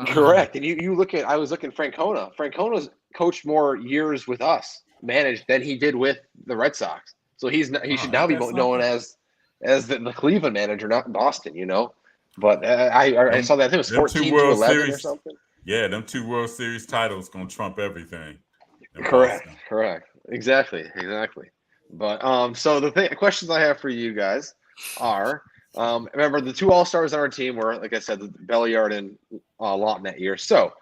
Correct. And you look at, I was looking at Francona. Francona's coached more years with us, managed, than he did with the Red Sox. So he should now be known as the Cleveland manager, not Boston, you know. But I saw that. I think it was 14-11 or something. Yeah, them 2 World Series titles going to trump everything. Correct. Exactly. But so the questions I have for you guys are, remember the 2 All-Stars on our team were, like I said, Belliard and Lawton that year. So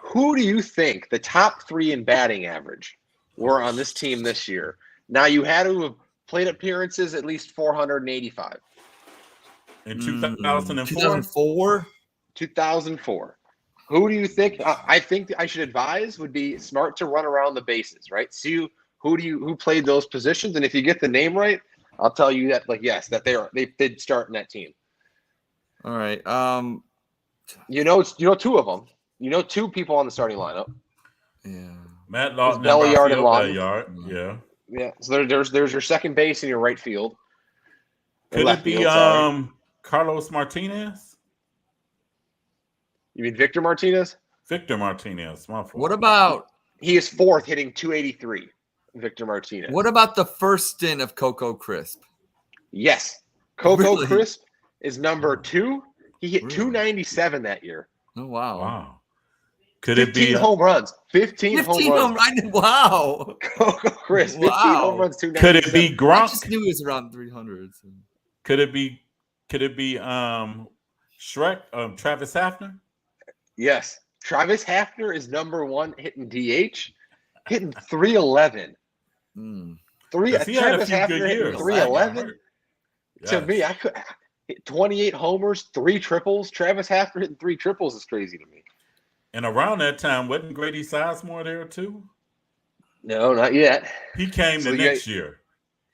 who do you think the top 3 in batting average were on this team this year? Now you had to have played appearances at least 485. In 2004? 2004. Who do you think? I think I should advise would be smart to run around the bases, right? See who played those positions, and if you get the name right, I'll tell you that they did start in that team. All right. You know 2 of them. You know 2 people on the starting lineup. Yeah. Matt Lawton, Belliard and Lawton. Yeah. Yeah. So there's your second base in your right field. Could it be Carlos Martinez? You mean Victor Martinez? Victor Martinez. My fault. What about? He is 4th, hitting 283. Victor Martinez. What about the first stint of Coco Crisp? Yes, Coco Crisp is number 2. He hit 297 that year. Oh wow! Could it be 15 home runs? 15 home runs. Wow. Coco Crisp, 15 home runs, 297. Could it be Gronk? I just knew he was around 300. So. Could it be Shrek? Travis Hafner? Yes, Travis Hafner is number 1 hitting DH. hitting 311. Mm. He had a Travis few Hafner good hitting years. 311. Yes. To me, I could 28 homers, 3 triples. Travis Hafner hitting 3 triples is crazy to me. And around that time, wasn't Grady Sizemore there too? No, not yet. He came So the next year.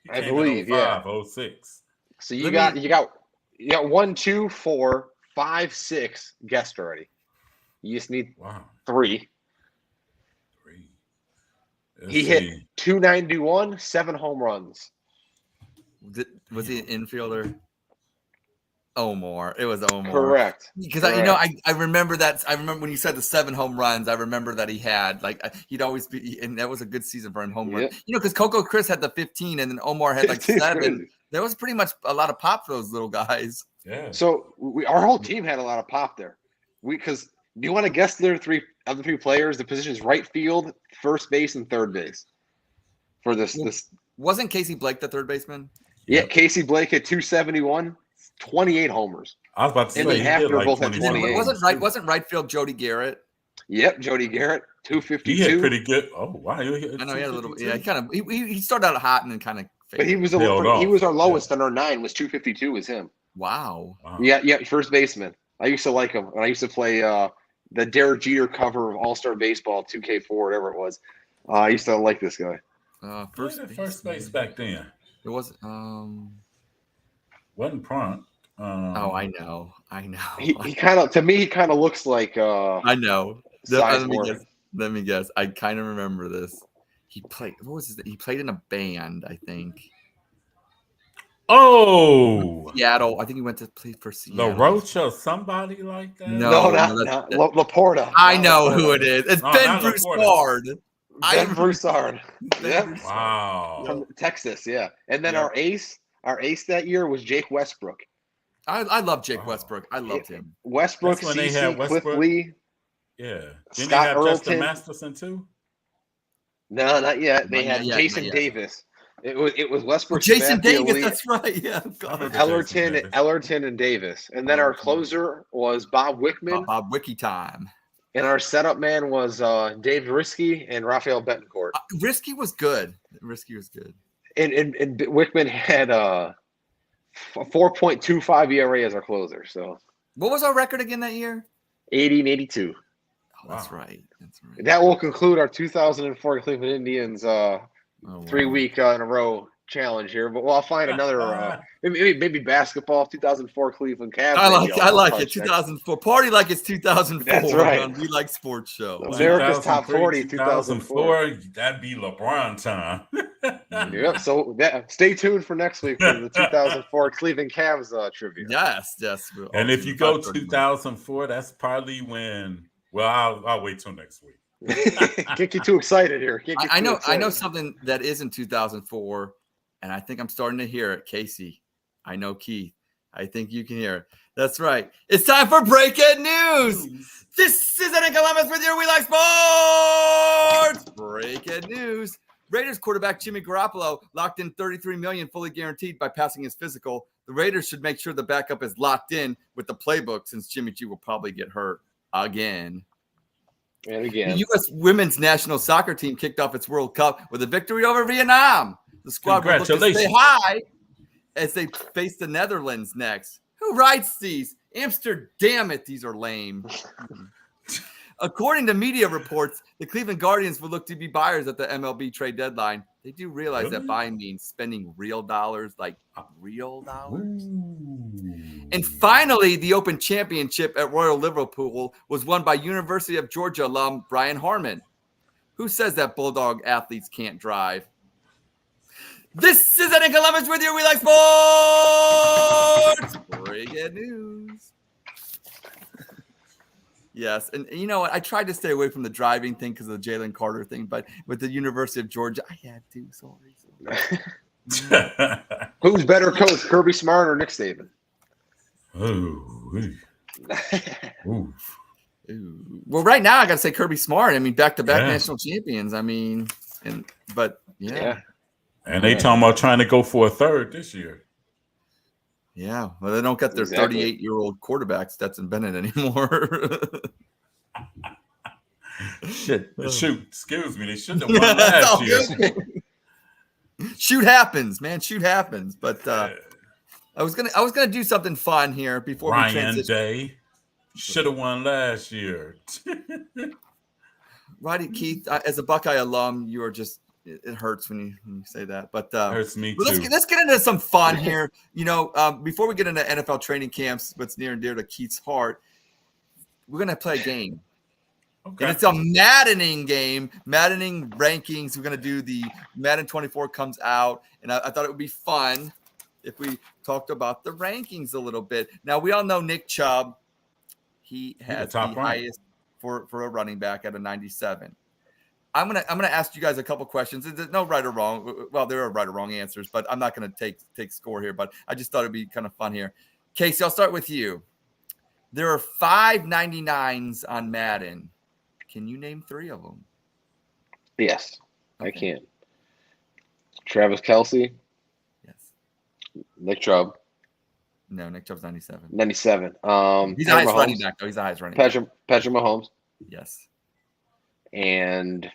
He I came believe, in 05, 06. So you got 1, 2, 4, 5, 6 guessed already. You just need 3. He hit 291, 7 home runs. Was he an infielder? Omar. It was Omar. Correct. Because I remember that. I remember when you said the 7 home runs. I remember that he had he'd always be, and that was a good season for him home run. Because Coco Chris had the 15, and then Omar had like 7. Crazy. There was pretty much a lot of pop for those little guys. Yeah. So our whole team had a lot of pop there. Because do you want to guess their 3 other 3 players? The positions right field, first base, and third base. For this wasn't Casey Blake the third baseman? Yeah, Casey Blake hit 271, 28 homers. I was about to say he hit like both at 28. Wasn't right field Jody Garrett? Yep, Jody Garrett, 252. He hit pretty good. Oh wow, I know he had a little. Yeah, he started out hot and then kind of. But he was our lowest on our 9 was 252 was him. Wow. Yeah, first baseman. I used to like him, and I used to play the Derek Jeter cover of All Star Baseball 2K4, whatever it was. I used to like this guy. First base back then. It wasn't. Wasn't Pront. I know. He kind of looks like. I know. Let me guess. I kind of remember this. He played. What was his? He played in a band, I think. Oh, Seattle. I think he went to play for Seattle. La Roche or somebody like that. No, not Laporta. I know who it is. It's Ben Broussard. Ben Broussard. Yep. Wow. From Texas, yeah. And then our ace that year was Jake Westbrook. I love Jake Westbrook. I loved him. Westbrook, CC, Cliff Lee. Yeah. Didn't Scott they have Earlton. Justin Masterson too? No, not yet. They had Jason Davis. It was Westbrook. Jason Davis, Lee, that's right. Yeah. Ellerton and Davis. And then our closer was Bob Wickman. Bob Wiki time. And our setup man was Dave Risky and Rafael Betancourt. Risky was good. And Wickman had a 4.25 ERA as our closer. So what was our record again that year? 80-82. Oh, that's right. That will conclude our 2004 Cleveland Indians 3-week in a row challenge here. But I'll find another maybe basketball. 2004 Cleveland Cavs. I like it. 2004 party like it's 2004. That's right. We like sports show. America's Top 40. 2004. That'd be LeBron time. Yep. So stay tuned for next week for the 2004 Cleveland Cavs trivia. Yes. And if you go 2004, that's probably when. Well, I'll wait till next week. Get you too excited here. I know something that is in 2004, and I think I'm starting to hear it. Casey, I know Keith. I think you can hear it. That's right. It's time for Breaking News. This is Eddie Columbus with your We Like Sports. Breaking News. Raiders quarterback Jimmy Garoppolo locked in $33 million fully guaranteed by passing his physical. The Raiders should make sure the backup is locked in with the playbook since Jimmy G will probably get hurt again. And again. The U.S. women's national soccer team kicked off its World Cup with a victory over Vietnam. The squad will look to stay high as they face the Netherlands next. Who writes these? Amsterdam it, these are lame. According to media reports, the Cleveland Guardians will look to be buyers at the MLB trade deadline. They do realize that buying means spending real dollars, like real dollars. Ooh. And finally, the Open Championship at Royal Liverpool was won by University of Georgia alum Brian Harmon. Who says that Bulldog athletes can't drive? This is Eddie Columbus with you. We like sports. Breaking news. Yes, and you know what? I tried to stay away from the driving thing because of the Jalen Carter thing, but with the University of Georgia, I had to. Sorry. Who's better coach, Kirby Smart or Nick Saban? Ooh. Well, right now I got to say Kirby Smart. I mean, back-to-back national champions. I mean, but and they talking about trying to go for a third this year. Yeah, well, they don't get their 38-year-old quarterback Stetson Bennett anymore. Shoot, excuse me. They shouldn't have won That's last all year. good. Shoot happens, man. Shoot happens. But I was gonna do something fun here before we Ryan transition. Day should have won last year. Roddy Keith, as a Buckeye alum, you are just it hurts when you say that. But Hurts me too. let's get into some fun here. Before we get into NFL training camps, what's near and dear to Keith's heart, we're gonna play a game. Okay. And it's a maddening game, maddening rankings. We're going to do the Madden 24 comes out. And I thought it would be fun if we talked about the rankings a little bit. Now, we all know Nick Chubb. He has the highest for a running back at a 97. I'm gonna ask you guys a couple questions. There's no right or wrong. Well, there are right or wrong answers, but I'm not going to take score here. But I just thought it'd be kind of fun here. Casey, I'll start with you. There are 5 99s on Madden. Can you name 3 of them? Yes, Okay. I can. Travis Kelce. Yes. Nick Chubb. No, Nick Chubb's 97. 97. He's the highest running back, though. He's the highest running back. Patrick Mahomes. Yes. And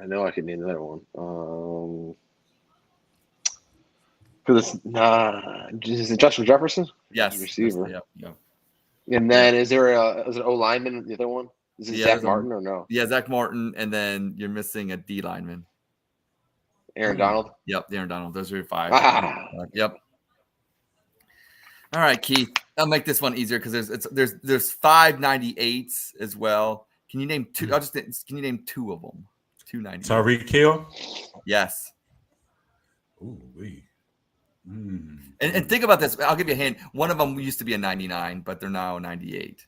I know I could name another one. Because is it Justin Jefferson? Yes. Receiver. Yep. And then is it O lineman? The other one is it Zach Martin or no? Yeah, Zach Martin, and then you're missing a D lineman. Aaron Donald. Yep, Aaron Donald. Those are your 5. Yep. All right, Keith. I'll make this one easier because there's 5 98s as well. Can you name 2? Can you name 2 of them? 2 98s. Tyreek Hill. Yes. Ooh, wee. And think about this. I'll give you a hint. One of them used to be a 99, but they're now a 98.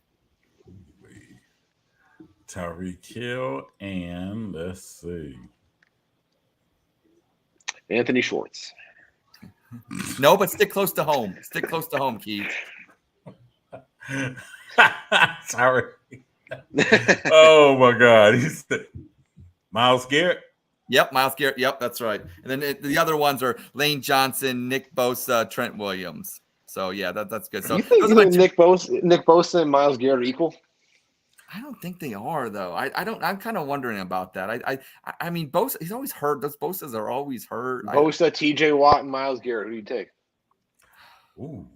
Tyreek Hill, and let's see. Anthony Schwartz. No, but stick close to home. Stick close to home, Keith. Sorry. Oh my God. He's Myles Garrett. Yep, Myles Garrett. Yep, that's right. And then the other ones are Lane Johnson, Nick Bosa, Trent Williams. So yeah, that's good. So you think Nick Bosa and Myles Garrett are equal? I don't think they are though. I don't. I'm kind of wondering about that. I mean, Bosa. He's always hurt. Those Bosas are always hurt. Bosa, T.J. Watt, and Myles Garrett. Who do you take? Ooh.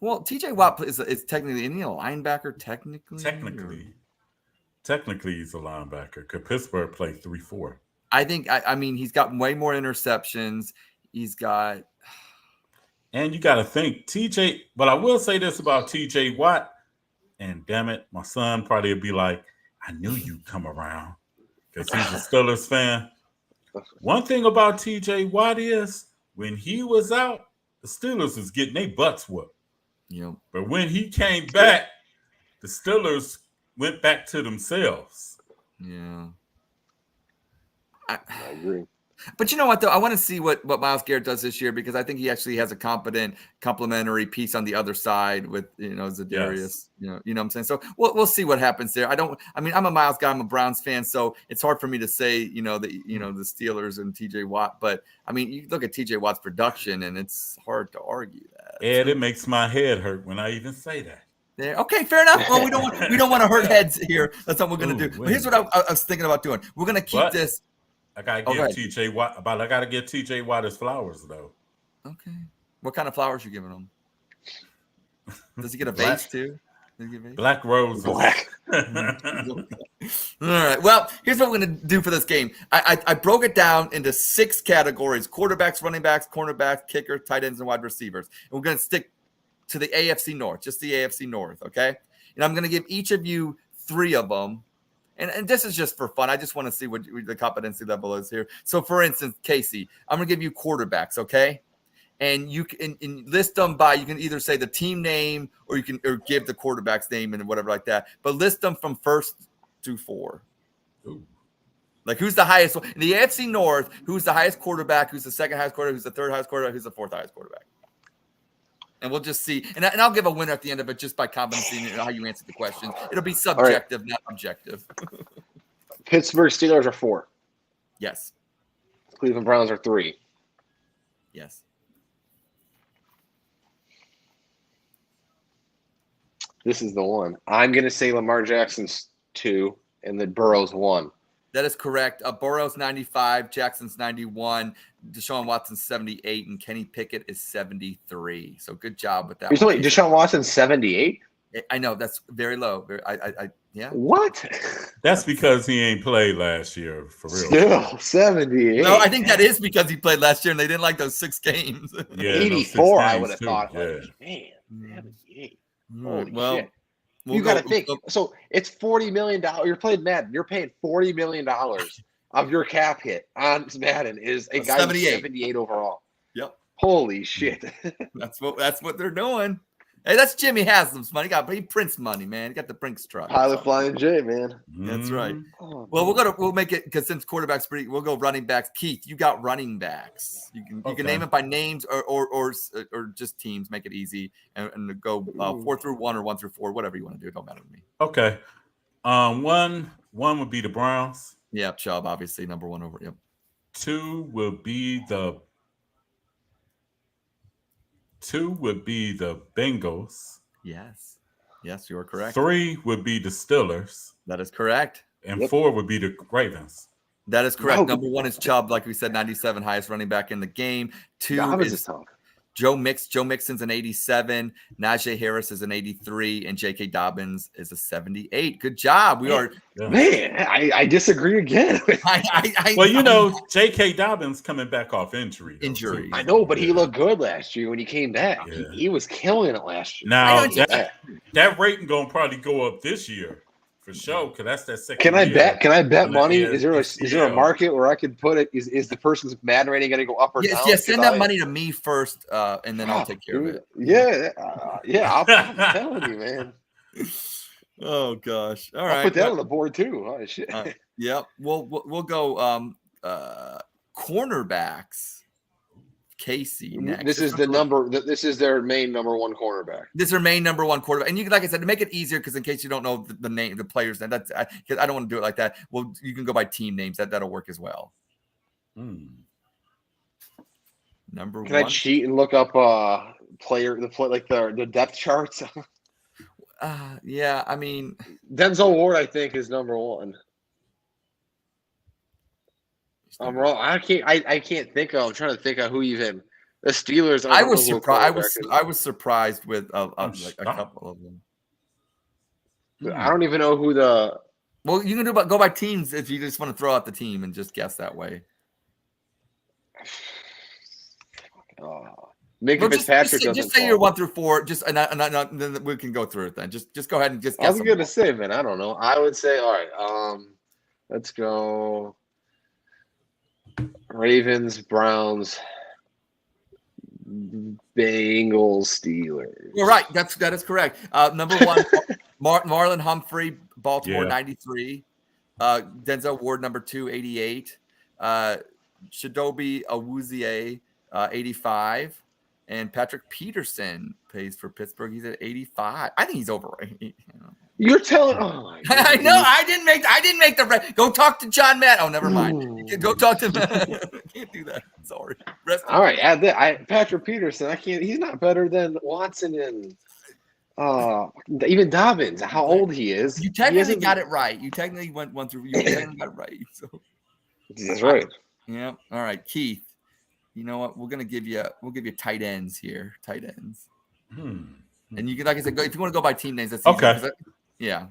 Well, T.J. Watt is technically isn't he a linebacker? Technically, he's a linebacker. Could Pittsburgh play 3-4? I think. I mean, he's got way more interceptions. He's got. And you got to think TJ. But I will say this about T.J. Watt. And damn it, my son probably would be like, I knew you'd come around because he's a Steelers fan. One thing about TJ Watt is when he was out, the Steelers was getting their butts whooped. Yep. But when he came back, the Steelers went back to themselves. Yeah. I agree. But you know what, though? I want to see what Myles Garrett does this year because I think he actually has a competent complementary piece on the other side with, Za'Darius. Yes. You know what I'm saying? So we'll see what happens there. I'm a Myles guy. I'm a Browns fan, so it's hard for me to say, the Steelers and TJ Watt. But, I mean, you look at TJ Watt's production, and it's hard to argue that. Ed, it makes my head hurt when I even say that. There. Okay, fair enough. Well, we don't want to hurt heads here. That's what we're going to do. But here's what I was thinking about doing. We're going to keep this. I gotta give TJ Watt, but I gotta give TJ Watt his flowers though. Okay. What kind of flowers you giving him? Does he get a vase too? Black roses. Black. All right. Well, here's what we're gonna do for this game. I broke it down into 6 categories: quarterbacks, running backs, cornerbacks, kickers, tight ends, and wide receivers. And we're gonna stick to the AFC North, just the AFC North. Okay. And I'm gonna give each of you 3 of them. And this is just for fun. I just want to see what the competency level is here. So, for instance, Casey, I'm going to give you quarterbacks, okay? And you can list them by, you can either say the team name or you can give the quarterback's name and whatever like that. But list them from 1st to 4. Ooh. Like who's the highest one? In the AFC North, who's the highest quarterback? Who's the 2nd highest quarterback? Who's the 3rd highest quarterback? Who's the 4th highest quarterback? And we'll just see. And I'll give a winner at the end of it just by competency and how you answer the question. It'll be subjective, not objective. Pittsburgh Steelers are 4. Yes. Cleveland Browns are 3. Yes. This is the one. I'm going to say Lamar Jackson's 2 and then Burrow's 1. That is correct. Burrow's 95, Jackson's 91, Deshaun Watson's 78, and Kenny Pickett is 73. So good job with that. You're telling me Deshaun Watson's 78? I know that's very low. Yeah. What? That's because he ain't played last year for real. Still 78. No, I think that is because he played last year and they didn't like those 6 games. Yeah, 84, no, I would have too. thought. Yeah. Like, man, 78. Holy Well, shit. You got to think. So it's $40 million. You're playing Madden. You're paying $40 million of your cap hit on Madden is a guy who's 78 overall. Yep. Holy shit. That's what they're doing. Hey, that's Jimmy Haslam's money. He prints money, man. He got the Brinks truck. Pilot Flying J, man. That's right. Oh, Well, we'll make it because since quarterbacks pretty, we'll go running backs. Keith, you got running backs. You can name it by names or just teams. Make it easy and go 4 through 1 or 1 through 4, whatever you want to do. It don't matter to me. Okay. One would be the Browns. Yeah, Chubb, obviously number 1 over. Yep. 2 would be the Bengals. Yes, you are correct. 3 would be the Steelers. That is correct. And 4 would be the Ravens. That is correct. Wow. Number 1 is Chubb, like we said, 97, highest running back in the game. 2 is tough. Joe Mixon's an 87, Najee Harris is an 83, and J.K. Dobbins is a 78. Good job. We are. Yeah. Man, I disagree again. Well, J.K. Dobbins coming back off injury. Injury. I know, but he looked good last year when he came back. Yeah. He was killing it last year. Now that rating gonna probably go up this year for sure, because that's that second. Can I year. bet? Can I bet money? Yeah, Is there a market where I could put it? Is the person's Madden rating going to go up or down? Yes, send that money to me first, and then I'll take care of it. Yeah, I'm telling you, man. Oh gosh! All I'll right, put that on the board too. Oh shit! Yep. We'll go cornerbacks. Casey next. This is This is their main number 1 cornerback. This is their main number 1 quarterback, and you can, like I said, to make it easier, because in case you don't know the name, the players, and because I don't want to do it like that. Well, you can go by team names. That'll work as well. Number 1. Can I cheat and look up the depth charts? Yeah, I mean, Denzel Ward, I think, is number 1. I'm wrong. I can't think of. I'm trying to think of who even the Steelers. I was surprised. I was surprised with like a couple of them. I don't even know who the. Well, you can go by teams if you just want to throw out the team and just guess that way. Minka Fitzpatrick doesn't. Just say you're 1 through 4. Just and then we can go through it. Then just go ahead and just. I was gonna say, man. I don't know. I would say, all right. Let's go. Ravens, Browns, Bengals, Steelers. You're right. That is correct. Number 1, Marlon Humphrey, Baltimore, 93. Denzel Ward, number 2, 88. Chidobe Awuzie, 85. And Patrick Peterson plays for Pittsburgh. He's at 85. I think he's overrated. You're telling. Oh my God. I know. I didn't make the. Go talk to John Matt. Oh, never mind. Go talk to Matt. Can't do that. Sorry. All right. Add that. Patrick Peterson. I can't. He's not better than Watson and even Dobbins. How old he is. You technically got it right. You technically went 1 through. You technically got it right. So. That's right. Yeah. All right, Keith. You know what? We'll give you tight ends here. Tight ends. And you can, like I said, if you want to go by team names, that's easy. Okay. Yeah.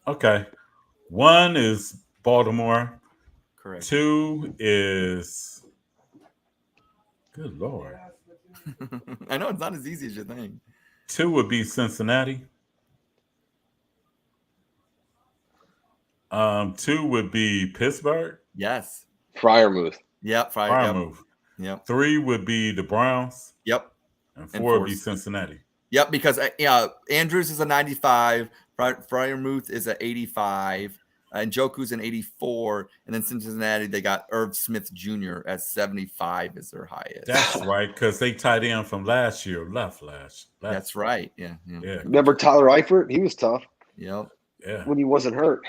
Okay. 1 is Baltimore. Correct. 2 is. Good Lord. I know it's not as easy as you think. 2 would be Cincinnati. 2 would be Pittsburgh. Yes. Freiermuth. Yep. Freiermuth. Yep. 3 would be the Browns. Yep. And 4 would be Cincinnati. Yep, because Andrews is a 95, Freiermuth is a 85, and Njoku's an 84, and then Cincinnati, they got Irv Smith Jr. at 75 is their highest. That's right, because they tied in from last year, left last. That's right, yeah. Remember Tyler Eifert? He was tough. Yep. Yeah. When he wasn't hurt.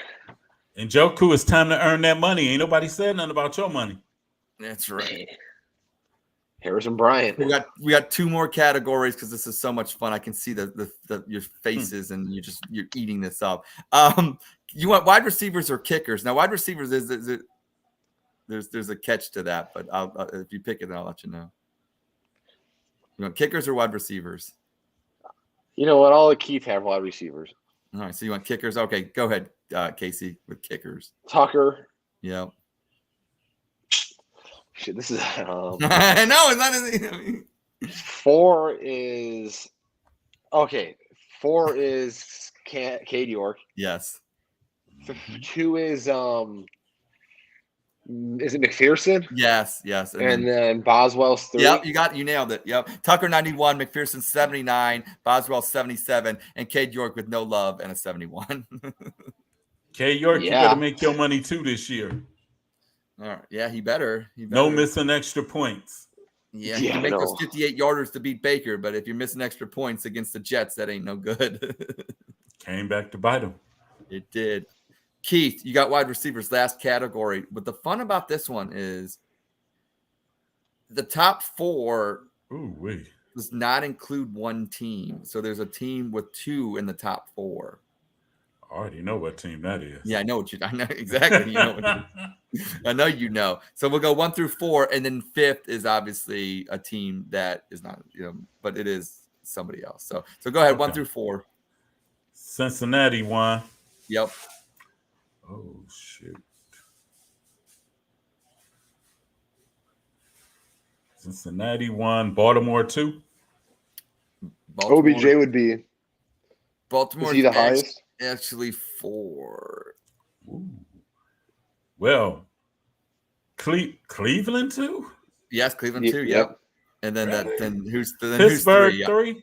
And Njoku, it's time to earn that money. Ain't nobody said nothing about your money. That's right. Harrison Bryant. We got 2 more categories because this is so much fun. I can see your faces and you're eating this up. You want wide receivers or kickers? Now, wide receivers there's a catch to that, but if you pick it, then I'll let you know. You want kickers or wide receivers? You know what? I'll let Keith have wide receivers. All right, so you want kickers? Okay, go ahead, Casey, with kickers. Tucker. Yeah. Shit, this is. I know it's not. 4 is okay. 4 is Cade York. Yes. 2 is it McPherson? Yes. And then Boswell's 3. Yep, you nailed it. Yep. Tucker 91, McPherson 79, Boswell 77, and Cade York with no love and a 71. Cade York, you better make your money too this year. All right. Yeah, he better. No missing extra points. Yeah, he can make those 58 yarders to beat Baker, but if you're missing extra points against the Jets, that ain't no good. Came back to bite him. It did. Keith, you got wide receivers, last category. But the fun about this one is the top 4 does not include one team. So there's a team with 2 in the top 4. I already know what team that is. Yeah, I know exactly. I know you know. So we'll go 1 through 4, and then 5th is obviously a team that is not, but it is somebody else. So go ahead, 1 through 4. Cincinnati won. Yep. Oh shit. Cincinnati won. Baltimore 2. OBJ would be. Baltimore. Is he the highest? Actually 4. Ooh. Well, Cleveland 2? Yes, Cleveland 2. Yep. And then who's Pittsburgh 3?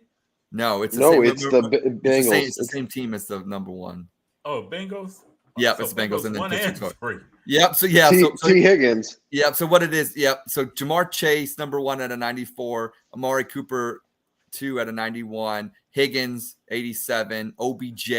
No, it's the Bengals. It's the same team as the number 1. Oh, Bengals. Yep, it's Bengals and then 1 and 3. Yep. So T. Higgins. Yep. So what it is? Yep. So Jamar Chase, number 1 at a 94. Amari Cooper, 2 at a 91. Higgins, 87. OBJ,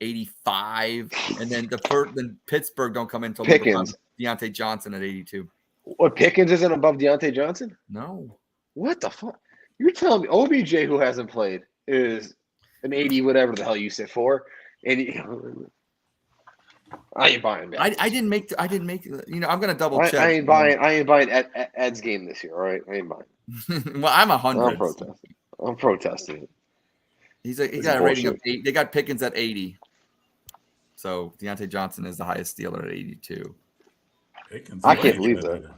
85. And then then Pittsburgh don't come in until Pickens. Deontay Johnson at 82. What, Pickens isn't above Deontay Johnson? No. What the fuck? You're telling me OBJ, who hasn't played, is an 80, whatever the hell you said for, and I ain't buying that. I didn't make. I'm gonna double check. I ain't buying Ed's game this year. All right, I ain't buying. Well, I'm 100. I'm protesting. He got a rating of 8. They got Pickens at 80. So Deontay Johnson is the highest stealer at 82. I can't believe that.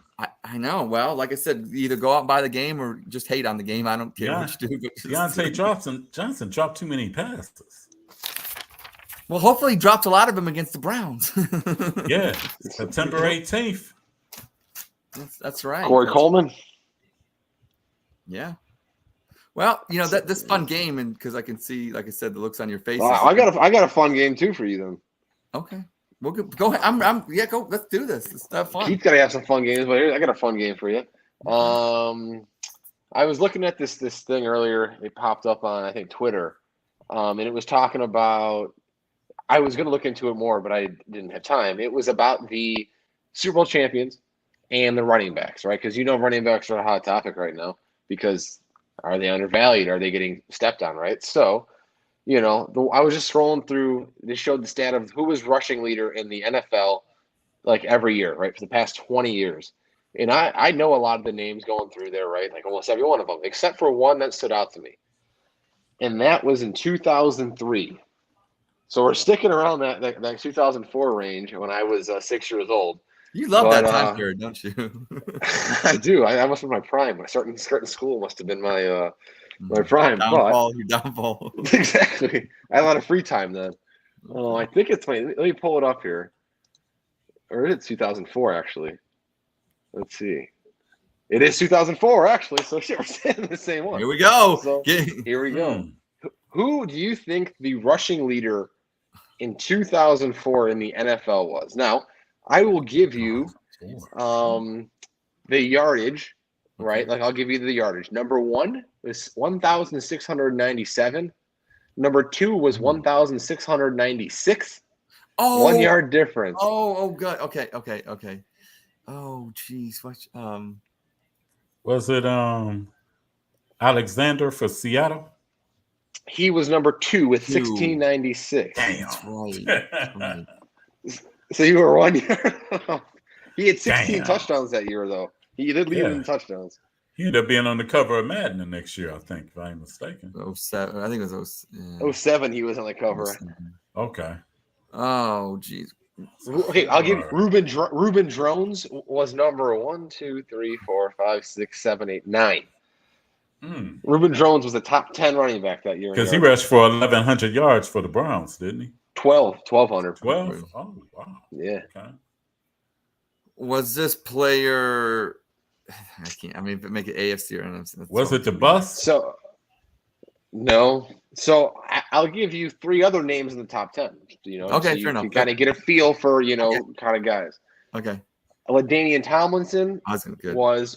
I know. Well, like I said, either go out and buy the game or just hate on the game. I don't care what you do. Deontay Johnson dropped too many passes. Well, hopefully he dropped a lot of them against the Browns. Yeah, September 18th. That's right. Corey Coleman. Yeah. Well, this fun game, and because I can see, like I said, the looks on your face. I got a fun game too for you then. Okay. We'll go ahead. Go. Let's do this. Let's have fun. Keith's got to have some fun games, but I got a fun game for you. I was looking at this thing earlier. It popped up on, I think, Twitter, and it was talking about. I was going to look into it more, but I didn't have time. It was about the Super Bowl champions and the running backs, right? Because running backs are a hot topic right now. Because are they undervalued? Are they getting stepped on, right? So. I was just scrolling through. They showed the stat of who was rushing leader in the NFL, like every year, right, for the past 20 years. And I know a lot of the names going through there, right, like almost every one of them, except for one that stood out to me. And that was in 2003. So we're sticking around that 2004 range when I was 6 years old. You love that time period, don't you? I do. I must have been my prime. My starting school must have been my prime. Downfall. Exactly. I had a lot of free time then. Oh, I think it's funny. Let me pull it up here. Or is it 2004, actually? Let's see. It is 2004, actually. So shit, we're saying the same one. Here we go. So, here we go. Who do you think the rushing leader in 2004 in the NFL was? Now, I will give you the yardage, right? Like, I'll give you the yardage. Number 1 was 1,697. Number 2 was 1,696. Oh, 1 yard difference. Oh, good. Okay. Oh, geez. Was it Alexander for Seattle? He was number 2 with 2. 1696. Damn. That's right. That's right. So you were 1 year. He had 16 Damn. touchdowns that year, though. He did lead in touchdowns. He ended up being on the cover of Madden the next year, I think, if I'm mistaken. 07. I think it was 07, he was on the cover. 07. Okay. Oh, geez. Okay, I'll give you Ruben Drones was number 1, 2, 3, 4, 5, 6, 7, 8, 9. Ruben Drones was the top 10 running back that year. Because he rushed for 1,100 yards for the Browns, didn't he? 1,200. 12? Oh, wow. Yeah. Okay. Was this player? I can't. I mean, make it AFC or NFC. Was it the bus? So, no. So I'll give you 3 other names in the top 10. Okay, so you fair enough. can kind of get a feel for kind of guys. Okay. LaDainian Tomlinson Good. was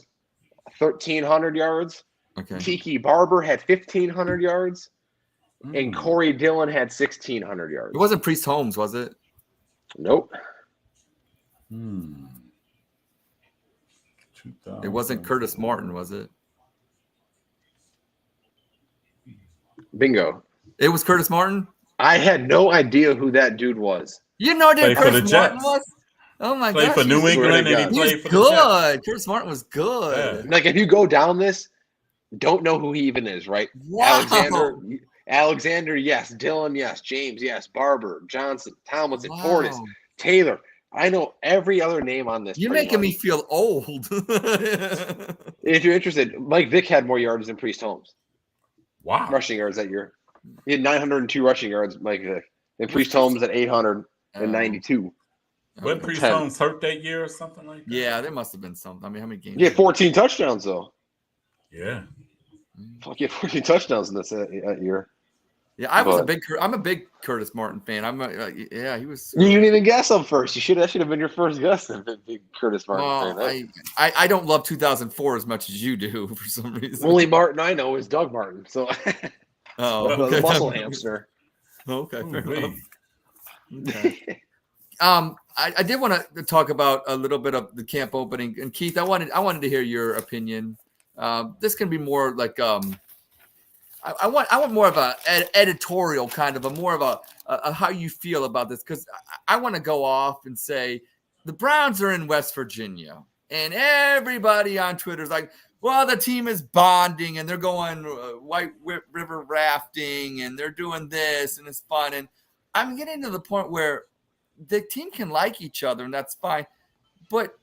1,300 yards. Okay. Tiki Barber had 1,500 yards, and Corey Dillon had 1,600 yards. It wasn't Priest Holmes, was it? Nope. It wasn't Curtis Martin, was it? Bingo. It was Curtis Martin? I had no idea who that dude was. You know who Curtis Martin Jets. was? Oh my Played gosh. for New England and he He was played for the Jets. good. Curtis Martin was good. Yeah. Like, if you go down this, don't know who he even is, right? Wow. Alexander, yes. Dillon, yes. James, yes. Barber, Johnson, Tomlinson, Portis, Taylor. I know every other name on this. You're making me feel old. If you're interested, Mike Vick had more yards than Priest Holmes. Wow. Rushing yards that year. He had 902 rushing yards, Mike Vick. And Priest Holmes at 892. When Priest Holmes hurt that year or something like that? Yeah, there must have been something. I mean, how many games? He had 14 touchdowns, though. Yeah. Fuck, he had 14 touchdowns in that year. Yeah, I'm a big Curtis Martin fan. He was. You didn't even guess him first. That should have been your first guess. Big Curtis Martin fan. I don't love 2004 as much as you do for some reason. Only Martin I know is Doug Martin. So, okay. The muscle hamster. Okay, fair enough. Okay. I did want to talk about a little bit of the camp opening, and Keith, I wanted to hear your opinion. This can be more like I want more of a editorial kind of more of a how you feel about this, because I want to go off and say the Browns are in West Virginia, and everybody on Twitter is like, well, the team is bonding and they're going White River rafting and they're doing this and it's fun, and I'm getting to the point where the team can like each other and that's fine, but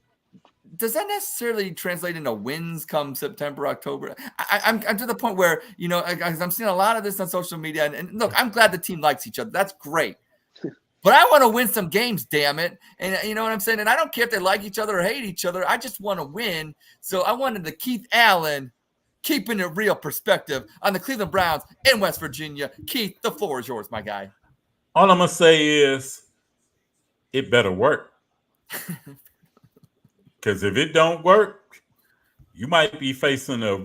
does that necessarily translate into wins come September, October? I'm to the point where, I'm seeing a lot of this on social media. And look, I'm glad the team likes each other. That's great. But I want to win some games, damn it. And you know what I'm saying? And I don't care if they like each other or hate each other. I just want to win. So I wanted the Keith Allen, keeping it real perspective on the Cleveland Browns in West Virginia. Keith, the floor is yours, my guy. All I'm going to say is it better work. Because if it don't work, you might be facing a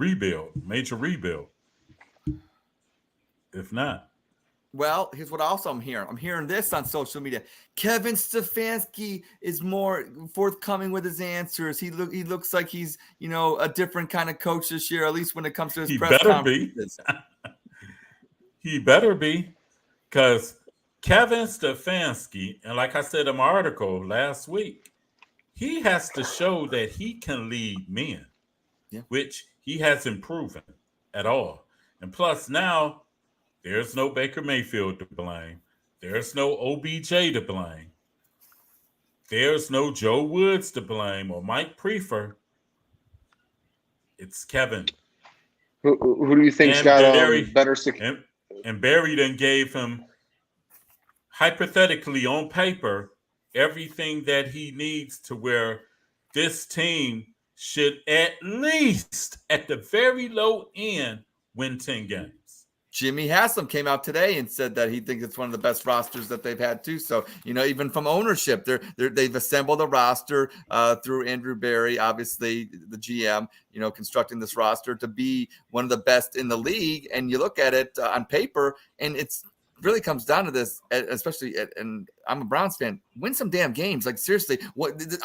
major rebuild. If not. Well, here's what also I'm hearing. I'm hearing this on social media. Kevin Stefanski is more forthcoming with his answers. He looks like he's, a different kind of coach this year, at least when it comes to his press conferences. He better be. Because Kevin Stefanski, and like I said in my article last week, he has to show that he can lead men, which he hasn't proven at all. And plus now, there's no Baker Mayfield to blame. There's no OBJ to blame. There's no Joe Woods to blame or Mike Prefer. It's Kevin. Who do you think's got better success? And Barry then gave him, hypothetically on paper, everything that he needs to where this team should at least, at the very low end, win 10 games. Jimmy Haslam came out today and said that he thinks it's one of the best rosters that they've had too. So, even from ownership, they've assembled a roster through Andrew Berry, obviously the GM, constructing this roster to be one of the best in the league. And you look at it on paper, and it's really comes down to this, especially, and I'm a Browns fan, win some damn games. Like, seriously,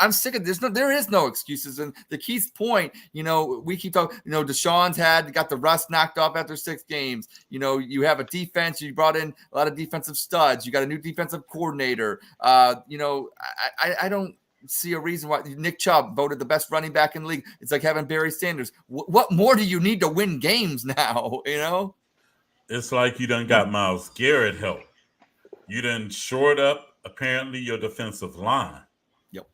I'm sick of there is no excuses. And the Keith's point, we keep talking, Deshaun's got the rust knocked off after 6 games. You have a defense, you brought in a lot of defensive studs, you got a new defensive coordinator. I don't see a reason why Nick Chubb voted the best running back in the league. It's like having Barry Sanders. What more do you need to win games now? It's like you done got Myles Garrett help. You done shored up apparently your defensive line. Yep.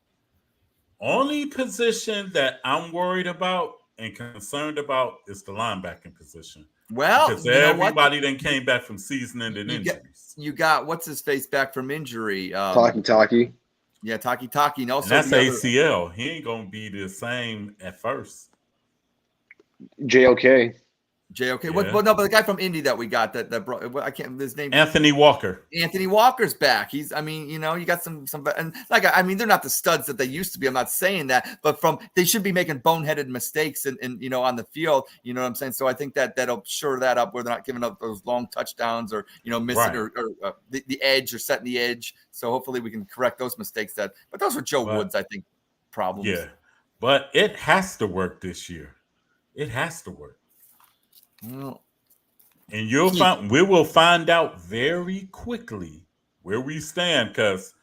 Only position that I'm worried about and concerned about is the linebacking position. Well, because everybody then came back from season-ending injuries. You got what's his face back from injury? Taki. Yeah, Taki. No, and that's ACL. He ain't gonna be the same at first. JOK. Yeah. No, but the guy from Indy that we got that brought, I can't, his name. Anthony Walker. Anthony Walker's back. He's, you got some, and like, they're not the studs that they used to be. I'm not saying that, but they should be making boneheaded mistakes and on the field. You know what I'm saying? So I think that'll shore that up where they're not giving up those long touchdowns or, missing right. or the edge or setting the edge. So hopefully we can correct those mistakes but those were Joe Woods, I think, problems. Yeah. But it has to work this year. It has to work. Well, and we will find out very quickly where we stand, because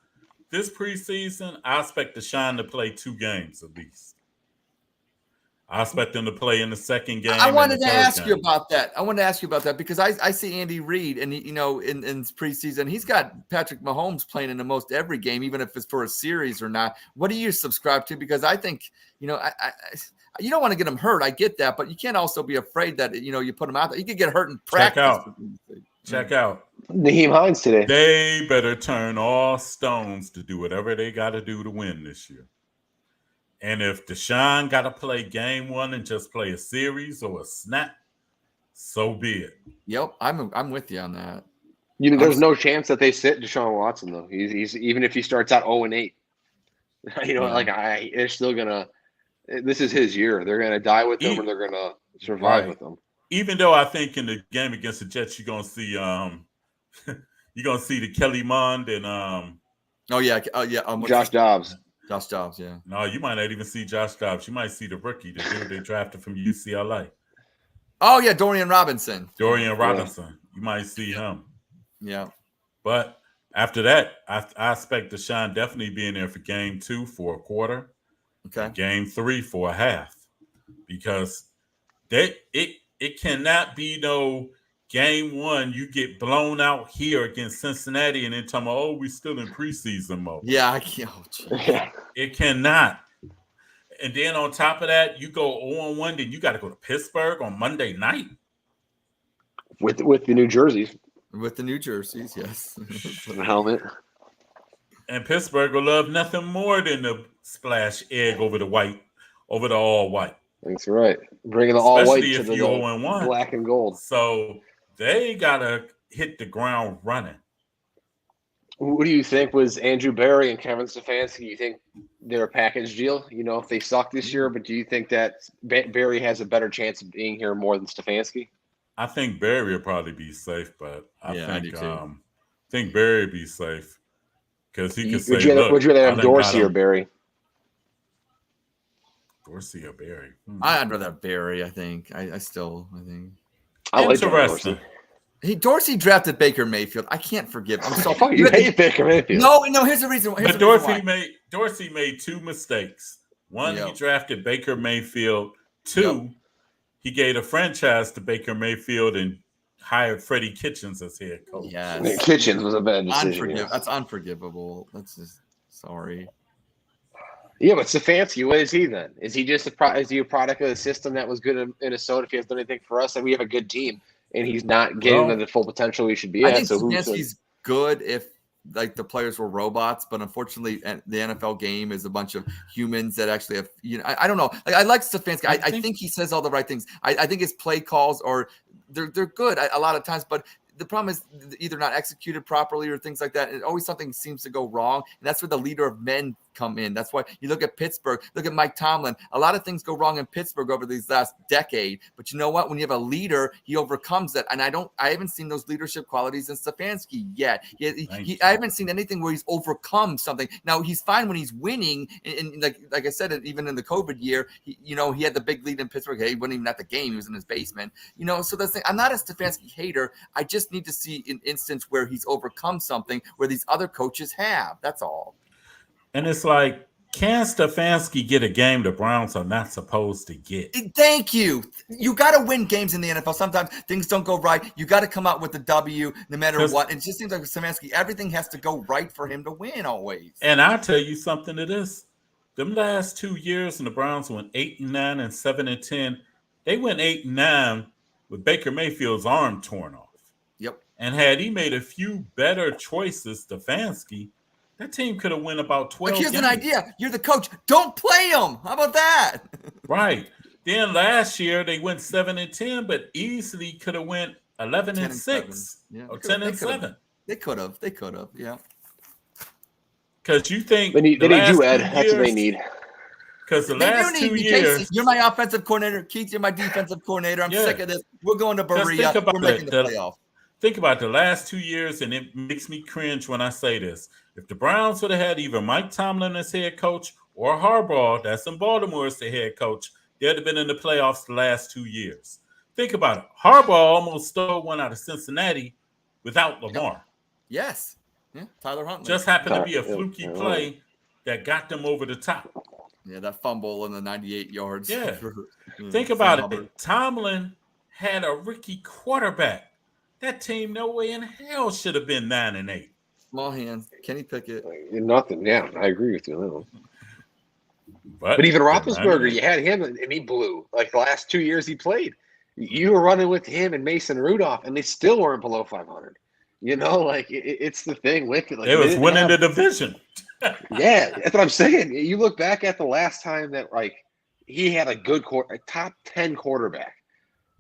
this preseason, I expect Deshaun to play 2 games at least. I expect him to play in the second game. I wanted to ask you about that. Because I see Andy Reid, and in preseason, he's got Patrick Mahomes playing in almost every game, even if it's for a series or not. What do you subscribe to? Because I think, you don't want to get him hurt. I get that, but you can't also be afraid that, you put him out there. You could get hurt in practice. Check out. Naheem Hines today. They better turn all stones to do whatever they got to do to win this year. And if Deshaun got to play game 1 and just play a series or a snap, so be it. Yep, I'm with you on that. There's no chance that they sit Deshaun Watson though. He's even if he starts out 0-8. They're still gonna. This is his year. They're gonna die with him, or they're gonna survive with him. Even though I think in the game against the Jets, you're gonna see the Kelly Mond and Josh Dobbs. Josh Dobbs, yeah. No, you might not even see Josh Dobbs. You might see the rookie, the dude they drafted from UCLA. Oh yeah, Dorian Robinson. You might see him. Yeah. But after that, I expect Deshaun definitely being there for game 2 for a quarter. Okay. Game 3 for a half, because it cannot be no game 1 you get blown out here against Cincinnati and then talking about, we still in preseason mode. Yeah, I can't. It cannot. And then on top of that, you go 0-1, then you got to go to Pittsburgh on Monday night with the New Jerseys. With the New Jerseys, yes. The helmet. And Pittsburgh will love nothing more than the splash egg over the all white. That's right. Bringing the all white to the 0-1. Black and gold. So they gotta hit the ground running. What do you think was Andrew Berry and Kevin Stefanski? You think they're a package deal? If they suck this year, but do you think that Berry has a better chance of being here more than Stefanski? I think Berry will probably be safe, but I think Berry will be safe. Because he could say, would you rather have Dorsey or Barry? Dorsey or Barry? I'd rather have Barry, I think. I think. I like Dorsey. Dorsey drafted Baker Mayfield. I can't forgive him. You hate Baker Mayfield. No, here's the reason. But Dorsey made 2 mistakes. One, he drafted Baker Mayfield. 2, he gave a franchise to Baker Mayfield and hired Freddie Kitchens as head coach. Yes. Kitchens was a bad decision. That's unforgivable. That's just sorry. Yeah, but Stefanski, what is he then? Is he just is he a product of the system that was good in Minnesota? If he hasn't done anything for us, and we have a good team, and he's not getting to the full potential he should be at. I think Stefanski's good if the players were robots, but unfortunately, the NFL game is a bunch of humans that actually have. I don't know. I like Stefanski. I think he says all the right things. I think his play calls they're good a lot of times, but the problem is either not executed properly or things like that. And always something seems to go wrong, and that's where the leader of men come in. That's why you look at Pittsburgh, look at Mike Tomlin. A lot of things go wrong in Pittsburgh over these last decade, but you know what? When you have a leader, he overcomes that. And I haven't seen those leadership qualities in Stefanski yet. I haven't seen anything where he's overcome something. Now he's fine when he's winning. And like I said, even in the COVID year, he had the big lead in Pittsburgh. He wasn't even at the game. He was in his basement, so that's the thing. I'm not a Stefanski hater. I just need to see an instance where he's overcome something where these other coaches have. That's all. And it's like, can Stefanski get a game the Browns are not supposed to get? Thank you. You got to win games in the NFL. Sometimes things don't go right. You got to come out with the W no matter what. It just seems like Stefanski, everything has to go right for him to win always. And I'll tell you something to this. Them last 2 years, and the Browns went 8-9 and 7-10. They went 8-9 with Baker Mayfield's arm torn off. Yep. And had he made a few better choices, Stefanski, that team could have won about 12 Here's games. an idea. You're the coach. Don't play him. How about that? Right. Then last year they went 7-10, but easily could have went 11-6 or 10-7. They could have. Yeah. Because you think they need you, Ed. That's what they need. Because the last 2 years, Casey, you're my offensive coordinator. Keith, you're my defensive coordinator. I'm sick of this. We're going to Berea. We're making the playoff. Think about the last 2 years, and it makes me cringe when I say this. If the Browns would have had either Mike Tomlin as head coach or Harbaugh, that's in Baltimore, as the head coach, they'd have been in the playoffs the last 2 years. Think about it. Harbaugh almost stole one out of Cincinnati without Lamar. Yes. Yeah, Tyler Huntley. Just happened to be a fluky play that got them over the top. Yeah, that fumble in the 98 yards. Yeah. Think about it. Tomlin had a rookie quarterback. That team, no way in hell, should have been 9-8. Small hands. Kenny Pickett. Nothing. Yeah, I agree with you. But even Roethlisberger, you had him, and he blew. Like the last 2 years he played. You were running with him and Mason Rudolph, and they still weren't below 500. It's the thing with it. Like, it was winning the division. Yeah, that's what I'm saying. You look back at the last time that he had a good a top 10 quarterback,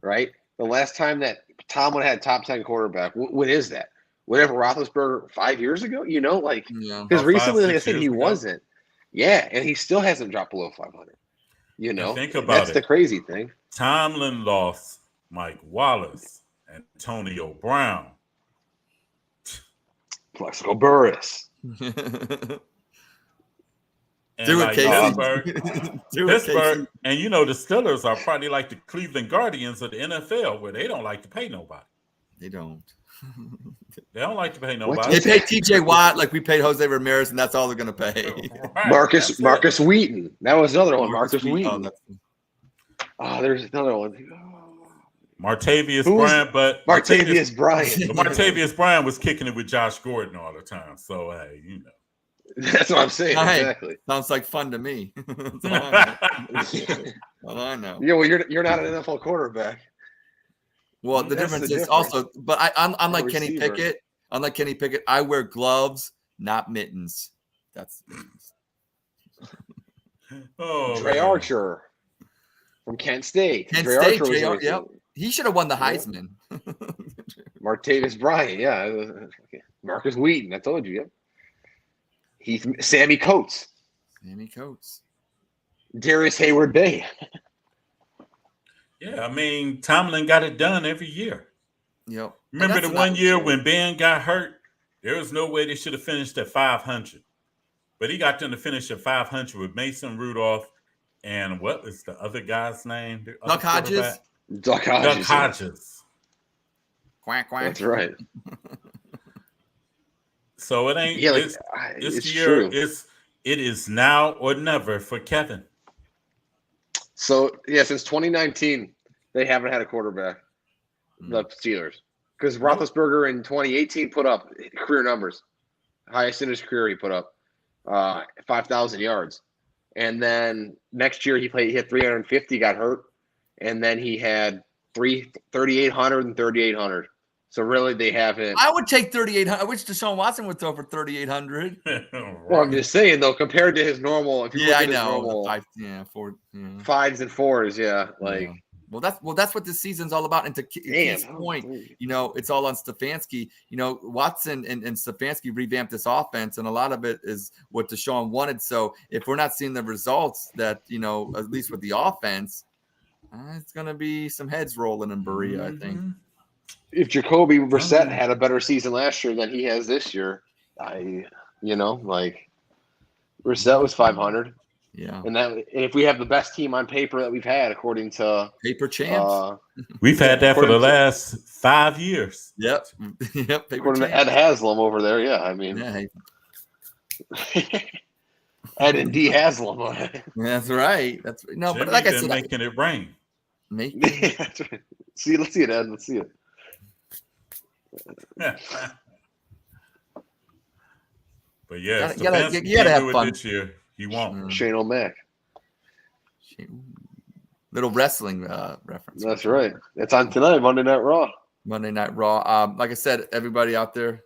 right? The last time that Tomlin had top 10 quarterback, when is that? Whatever Roethlisberger 5 years ago, because recently they said he wasn't. Yeah, and he still hasn't dropped below 500. Think about that's the crazy thing. Tomlin lost Mike Wallace, Antonio Brown, Plexico Burris. And Do it, Casey. Pittsburgh, and the Steelers are probably like the Cleveland Guardians of the NFL, where they don't like to pay nobody. They don't. They don't like to pay nobody. They pay T.J. Watt like we paid Jose Ramirez, and that's all they're going to pay. Right, Marcus Wheaton. That was another one. Marcus Wheaton. There's another one. Martavius Bryant, but Martavius Bryant. But Martavius Bryant was kicking it with Josh Gordon all the time. So hey, That's what I'm saying. Exactly. Sounds like fun to me. That's all I know. Yeah, well, you're not an NFL quarterback. Well, the difference is also, but I'm like Kenny Pickett. Unlike Kenny Pickett, I wear gloves, not mittens. That's Trey Archer from Kent State. Yep. He should have won the Heisman. Martavis Bryant, yeah. Marcus Wheaton, I told you. Yep. Sammy Coates. Darius Hayward Bay. Yeah, I mean, Tomlin got it done every year. Yep. Remember the one year when Ben got hurt? There was no way they should have finished at 500. But he got them to finish at 500 with Mason Rudolph and what is the other guy's name? Duck Hodges. Duck Hodges. Quack, quack. That's right. So it ain't. Yeah, this year, true. It is now or never for Kevin. So yeah, since 2019, they haven't had a quarterback. The Steelers, because Roethlisberger in 2018 put up career numbers, highest in his career. He put up 5,000 yards, and then next year he hit 350, got hurt, and then he had 3,800 and 3,800. So really, they haven't. I would take 3,800. I wish Deshaun Watson would throw for 3,800. Well, I'm just saying though, compared to his normal. If you look at I know. his normal, fives and fours. Yeah, Well, that's what this season's all about. And to Keith's point, it's all on Stefanski. Watson and Stefanski revamped this offense, and a lot of it is what Deshaun wanted. So if we're not seeing the results that, at least with the offense, it's going to be some heads rolling in Berea, I think. If Jacoby Brissett had a better season last year than he has this year, Brissett was 500. Yeah. And if we have the best team on paper that we've had, according to paper champs, we've had that for the last 5 years. Yep. According to Ed Haslam over there. Yeah. I mean, Ed and D Haslam. That's right. That's right. No, Jimmy, but like I said, making it rain. That's right. Let's see it, Ed. Let's see it. But yeah, you gotta have fun this year. He won't. Shane O'Mac. Little wrestling reference. That's right. It's on tonight, Monday Night Raw. Monday Night Raw. Like I said, everybody out there,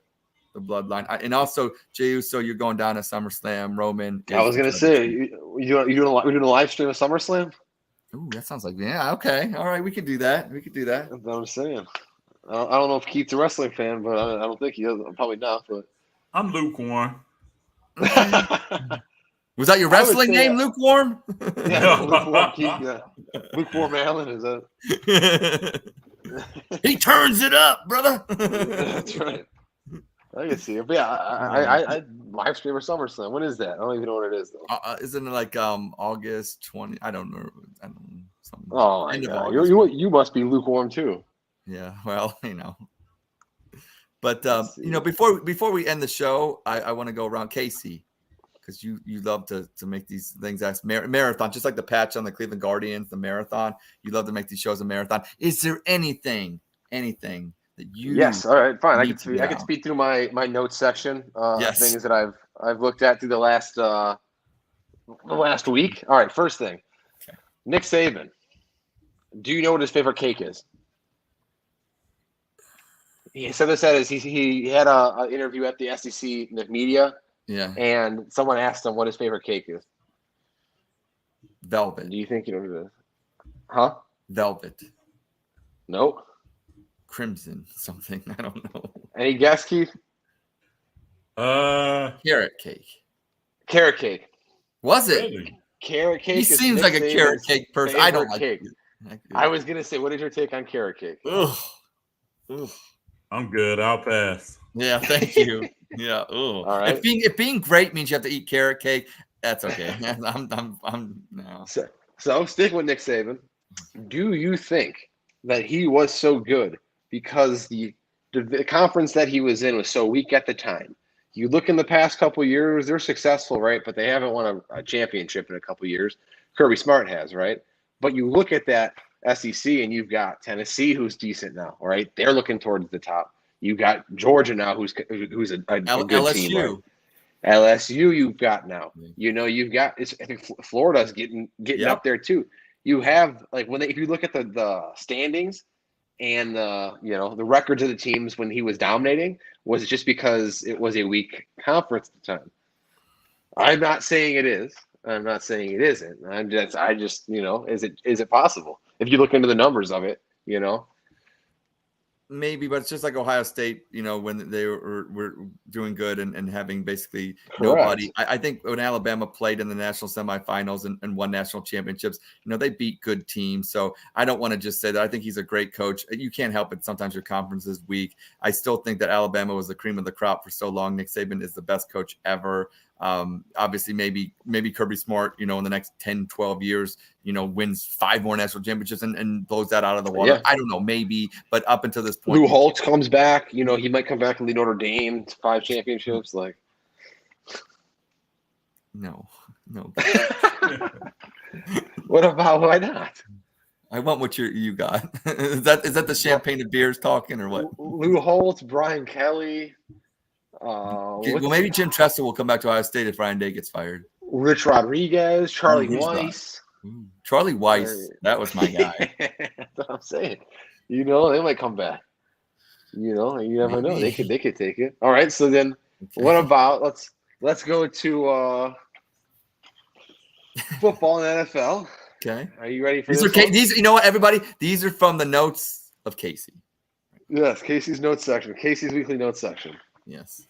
the bloodline, and also Jey Uso, you're going down to SummerSlam. Roman. I was gonna say, we're doing a live stream of SummerSlam. Ooh, that sounds like okay. All right, we could do that. That's what I'm saying. I don't know if Keith's a wrestling fan, but I don't think he is. Probably not. But I'm lukewarm. Was that your wrestling name, Lukewarm? Yeah, Lukewarm Keith. Yeah. Lukewarm Allen is that? He turns it up, brother. That's right. I can see it. But yeah, I live stream or SummerSlam. When is that? I don't even know what it is though. Isn't it like August 20? I don't know. Something. Oh my God. You must be lukewarm too. Yeah. Well, But before we end the show, I want to go around Casey, because you love to make these things as marathon, just like the patch on the Cleveland Guardians, the marathon. You love to make these shows a marathon. Is there anything that you? Yes. All right. Fine. I can speed through my notes section. Things that I've looked at through the last week. All right. First thing, okay. Nick Saban. Do you know what his favorite cake is? He said this he had an interview at the SEC media. Yeah. And someone asked him what his favorite cake is. Velvet. Do you think you know what it is? Huh? Velvet. Nope. Crimson something. I don't know. Any guess, Keith? Carrot cake. Carrot cake. Was it? Really? Carrot cake. He seems like a carrot cake person. I don't like cake. I was gonna say, what is your take on carrot cake? Ugh. I'm good. I'll pass. Yeah, thank you. Yeah. Ooh. All right. If being great means you have to eat carrot cake, that's okay. I'm no. So stick with Nick Saban. Do you think that he was so good because the conference that he was in was so weak at the time? You look in the past couple of years, they're successful, right? But they haven't won a championship in a couple of years. Kirby Smart has, right? But you look at that SEC and you've got Tennessee, who's decent now, right? They're looking towards the top. You got Georgia now, who's a good LSU. team. Right? LSU, you've got now. You've got. I think Florida's getting up there too. You have if you look at the standings and the records of the teams when he was dominating, was it just because it was a weak conference at the time? I'm not saying it is. I'm not saying it isn't. I just is it possible if you look into the numbers of it? Maybe, but it's just like Ohio State, when they were doing good and having basically Correct. Nobody. I think when Alabama played in the national semifinals and won national championships, they beat good teams. So I don't want to just say that. I think he's a great coach. You can't help it. Sometimes your conference is weak. I still think that Alabama was the cream of the crop for so long. Nick Saban is the best coach ever. Obviously maybe Kirby Smart, in the next 10, 12 years, wins 5 more national championships and blows that out of the water. Yeah. I don't know, maybe, but up until this point, Lou Holtz comes back, he might come back and lead Notre Dame to 5 championships. No. What about, why not? I want what you got. Is that the champagne and beers talking or what? Lou Holtz, Brian Kelly. Maybe Jim Tressel will come back to Ohio State if Ryan Day gets fired. Rich Rodriguez, Charlie Weiss. Charlie Weiss, that was my guy. That's what I'm saying. They might come back. You never know. They could take it. All right. So then, what about let's go to football and NFL. Okay. Are you ready for These this? are these. You know what, everybody? These are from the notes of Casey. Yes, Casey's notes section. Casey's weekly notes section. Yes.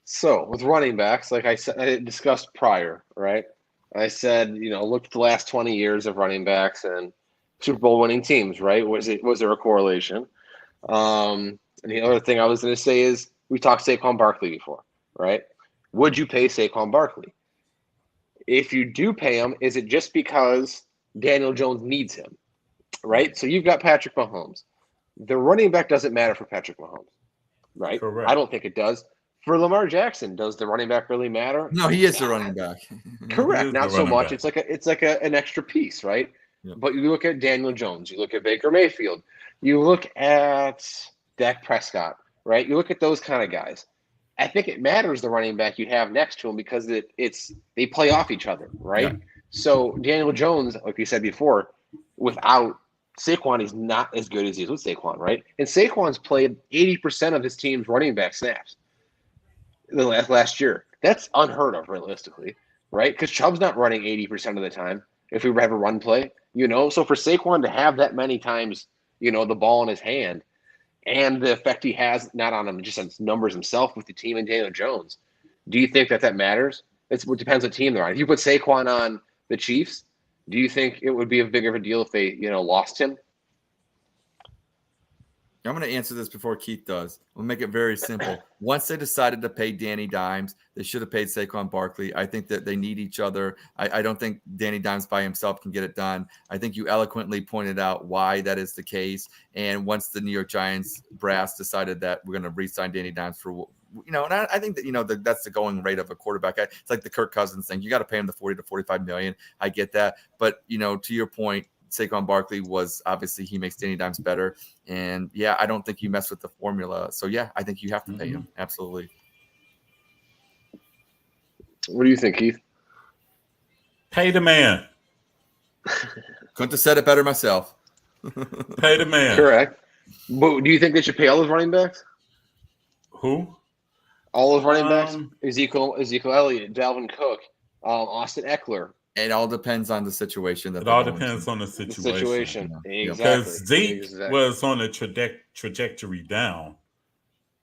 So with running backs, like I said, I discussed prior, right? I said, look at the last 20 years of running backs and Super Bowl winning teams, right? Was there a correlation? And the other thing I was going to say is we talked Saquon Barkley before, right? Would you pay Saquon Barkley? If you do pay him, is it just because Daniel Jones needs him, right? So you've got Patrick Mahomes. The running back doesn't matter for Patrick Mahomes, right? Correct. I don't think it does. For Lamar Jackson, does the running back really matter? No, he is the running back. Correct. Not so much. Back. It's like an extra piece, right? Yep. But you look at Daniel Jones, you look at Baker Mayfield, you look at Dak Prescott, right? You look at those kind of guys. I think it matters the running back you have next to him because they play off each other, right? Yeah. So Daniel Jones, like we said before, without Saquon, he's not as good as he is with Saquon, right? And Saquon's played 80% of his team's running back snaps the last year. That's unheard of, realistically, right? Because Chubb's not running 80% of the time if we have a run play, So for Saquon to have that many times, the ball in his hand and the effect he has not on him, just on his numbers himself with the team and Daniel Jones, do you think that matters? It depends what team they're on. If you put Saquon on the Chiefs, do you think it would be a bigger of a deal if they, lost him? I'm going to answer this before Keith does. We'll make it very simple. Once they decided to pay Danny Dimes, they should have paid Saquon Barkley. I think that they need each other. I don't think Danny Dimes by himself can get it done. I think you eloquently pointed out why that is the case. And once the New York Giants brass decided that we're going to re-sign Danny Dimes for, and I think that, that's the going rate of a quarterback. It's like the Kirk Cousins thing. You got to pay him the 40 to 45 million. I get that. But, to your point, Saquon Barkley was obviously he makes Danny Dimes better. And yeah, I don't think you mess with the formula. So yeah, I think you have to pay him. Absolutely. What do you think, Keith? Pay the man. Couldn't have said it better myself. Pay the man. Correct. But do you think they should pay all those running backs? Who? All those running backs? Ezekiel Elliott, Dalvin Cook, Austin Eckler. It all depends on the situation. It all depends on the situation. Exactly. Because Zeke was on a trajectory down.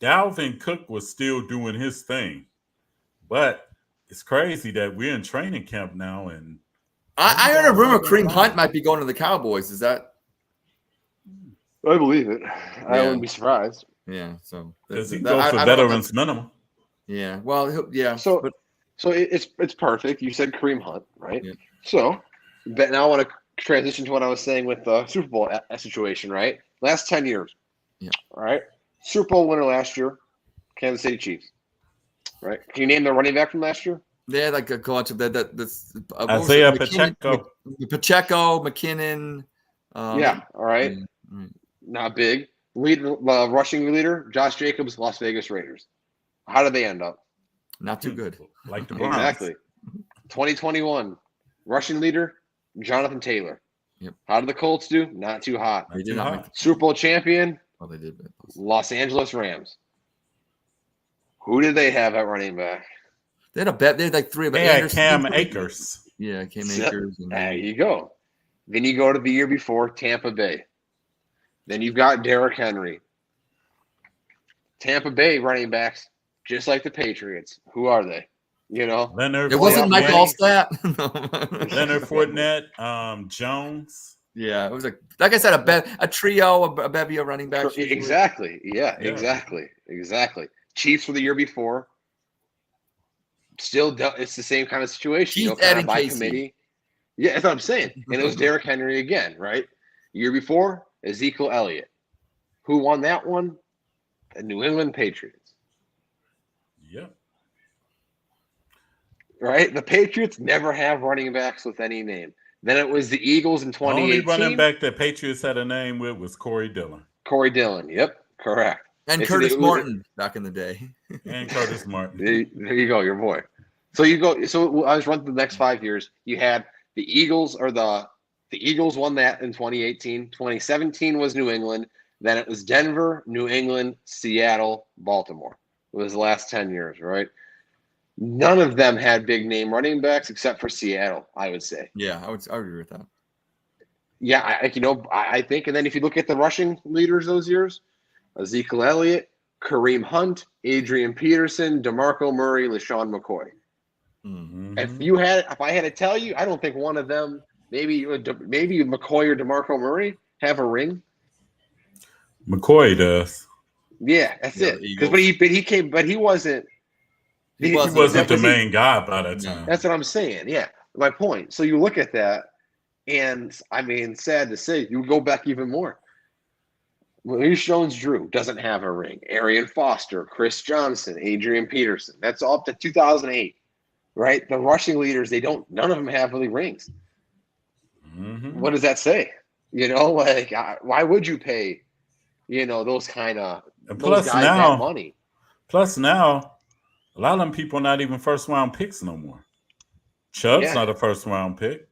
Dalvin Cook was still doing his thing. But it's crazy that we're in training camp now. And I heard a rumor Kareem Hunt might be going to the Cowboys. Is that? I believe it. I wouldn't be surprised. Yeah. So because he goes for veterans minimum. Yeah. Well, yeah. So it's perfect. You said Kareem Hunt, right? Yeah. So, but now I want to transition to what I was saying with the Super Bowl situation, right? Last 10 years. Yeah. All right. Super Bowl winner last year, Kansas City Chiefs. Right. Can you name the running back from last year? Yeah, like a bunch of that's Isaiah Pacheco. Pacheco, McKinnon. Yeah. All right. Yeah. Not big. Rushing leader, Josh Jacobs, Las Vegas Raiders. How did they end up? Not too good. Like the Browns. Exactly. 2021, rushing leader, Jonathan Taylor. Yep. How did the Colts do? Not too hot. They did not make Super Bowl champion, they did. Los Angeles Rams. Who did they have at running back? They had a bet. They had like three of them. They had Cam Akers. Yeah, Cam Akers. There you go. Then you go to the year before, Tampa Bay. Then you've got Derrick Henry. Tampa Bay running backs, just like the Patriots. Who are they? Leonard. It wasn't Mike Allstat. Leonard Fournette, Jones. Yeah, it was like I said, a trio, a bevy of running backs. Exactly. Yeah, exactly. Chiefs for the year before. Still, it's the same kind of situation. Kind of by committee. Yeah, that's what I'm saying. And it was Derrick Henry again, right? Year before, Ezekiel Elliott. Who won that one? The New England Patriots. Yep. Right? The Patriots never have running backs with any name. Then it was the Eagles in 2018. The only running back that Patriots had a name with was Corey Dillon. Yep, correct. And Curtis Martin back in the day. And Curtis Martin. There you go, your boy. So I was running the next 5 years. You had the Eagles, or the Eagles won that in 2018. 2017 was New England. Then it was Denver, New England, Seattle, Baltimore. It was the last 10 years, right? None of them had big name running backs except for Seattle, I would say. Yeah, I would agree with that. Yeah, I think, and then if you look at the rushing leaders those years, Ezekiel Elliott, Kareem Hunt, Adrian Peterson, DeMarco Murray, LaShawn McCoy. Mm-hmm. If I had to tell you, I don't think one of them, maybe McCoy or DeMarco Murray, have a ring. McCoy does. Yeah, that's it. But he wasn't. He wasn't the main guy by that time. That's what I'm saying. Yeah, my point. So you look at that, and I mean, sad to say, you go back even more. Maurice Jones-Drew doesn't have a ring. Arian Foster, Chris Johnson, Adrian Peterson. That's all up to 2008, right? The rushing leaders, none of them have really rings. Mm-hmm. What does that say? Why would you pay, those kind of those guys that money? Plus now, a lot of them people are not even first round picks no more. Chubb's not a first round pick.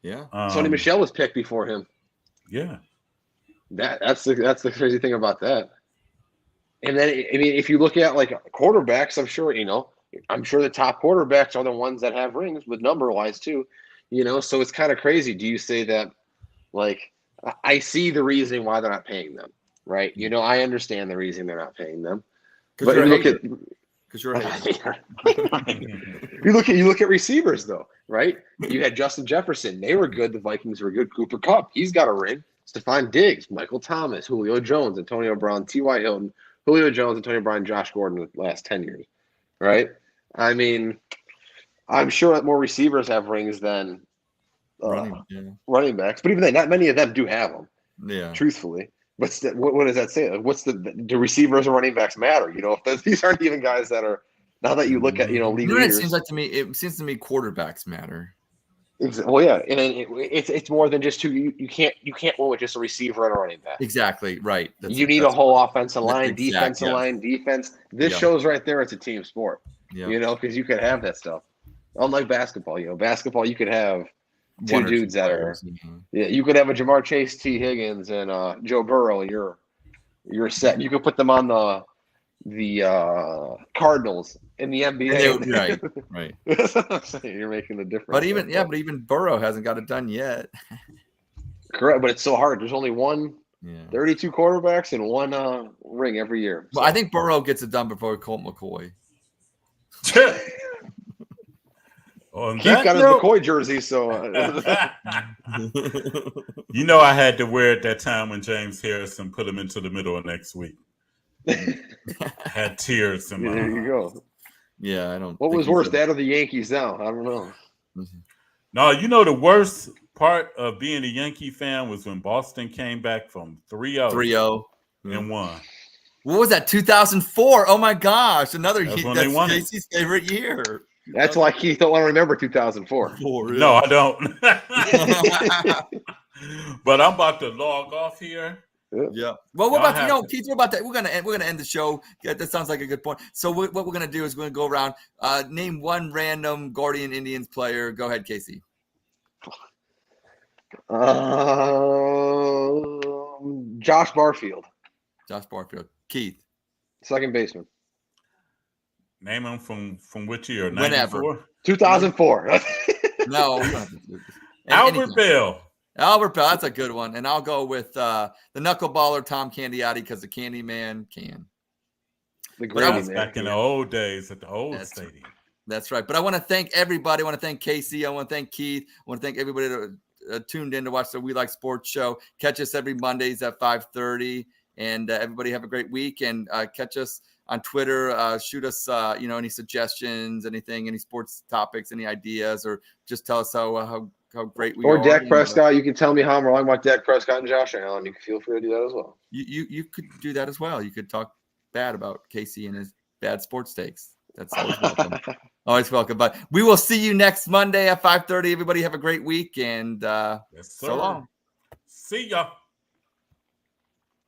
Yeah. Sonny Michel was picked before him. Yeah. That's the crazy thing about that. And then, I mean, if you look at like quarterbacks, I'm sure the top quarterbacks are the ones that have rings with number wise too, so it's kind of crazy. Do you say that, like, I see the reason why they're not paying them, right? I understand the reason they're not paying them. But you look at, because you're a hater. you look at receivers though, right? You had Justin Jefferson. They were good. The Vikings were good. Cooper Kupp, he's got a ring. Stephon Diggs, Michael Thomas, Julio Jones, Antonio Brown, T.Y. Hilton, Julio Jones, Antonio Brown, Josh Gordon the last 10 years, right? I mean, I'm sure that more receivers have rings than running backs, but even then, not many of them do have them. Yeah, truthfully. What does that say? What's do receivers and running backs matter? If these aren't even guys that are, now that you look at league leaders. It seems to me quarterbacks matter. Well, yeah, and it's more than just two. You can't win with just a receiver and a running back. Exactly right. You need a whole offensive line, defensive line, defense. This shows right there it's a team sport. Yeah. Because you could have that stuff. Unlike basketball, basketball you could have two dudes that are. Yeah, you could have a Jamar Chase, T. Higgins, and Joe Burrow, and you're set. You could put them on the Cardinals in the NBA. Right. That's what I'm saying. You're making the difference. But even Burrow hasn't got it done yet. Correct, but it's so hard. There's only 32 quarterbacks and one ring every year. Well, I think Burrow gets it done before Colt McCoy. Keith got his McCoy jersey, so I had to wear it that time when James Harrison put him into the middle of next week. Had tears in my eyes. There you go. Yeah, I don't. What was worse, that or the Yankees now? I don't know. No, the worst part of being a Yankee fan was when Boston came back from 3-0 and won. What was that? 2004. Oh my gosh, that's Casey's favorite year. That's why Keith don't want to remember 2004. No, I don't. But I'm about to log off here. Yeah. Well, we're about to, Keith, we're gonna end the show. Yeah, that sounds like a good point. So what we're gonna do is we're gonna go around, name one random Guardian Indians player. Go ahead, Casey. Josh Barfield. Keith. Second baseman. Name him from which year? Whenever. 2004. No. We don't have to do this. Albert Bell. That's a good one. And I'll go with the knuckleballer Tom Candiotti because the Candy Man can. The great back in the old days at the old stadium. That's right. But I want to thank everybody. I want to thank Casey. I want to thank Keith. I want to thank everybody that tuned in to watch the We Like Sports show. Catch us every Mondays at 5:30. And everybody have a great week. And catch us on Twitter. Shoot us, any suggestions, anything, any sports topics, any ideas, or just tell us how great we are. Or Dak Prescott. You can tell me how I'm wrong about Dak Prescott and Josh Allen. You can feel free to do that as well. You could do that as well. You could talk bad about Casey and his bad sports takes. That's always welcome. Always welcome. But we will see you next Monday at 5:30. Everybody have a great week, and so long. See ya.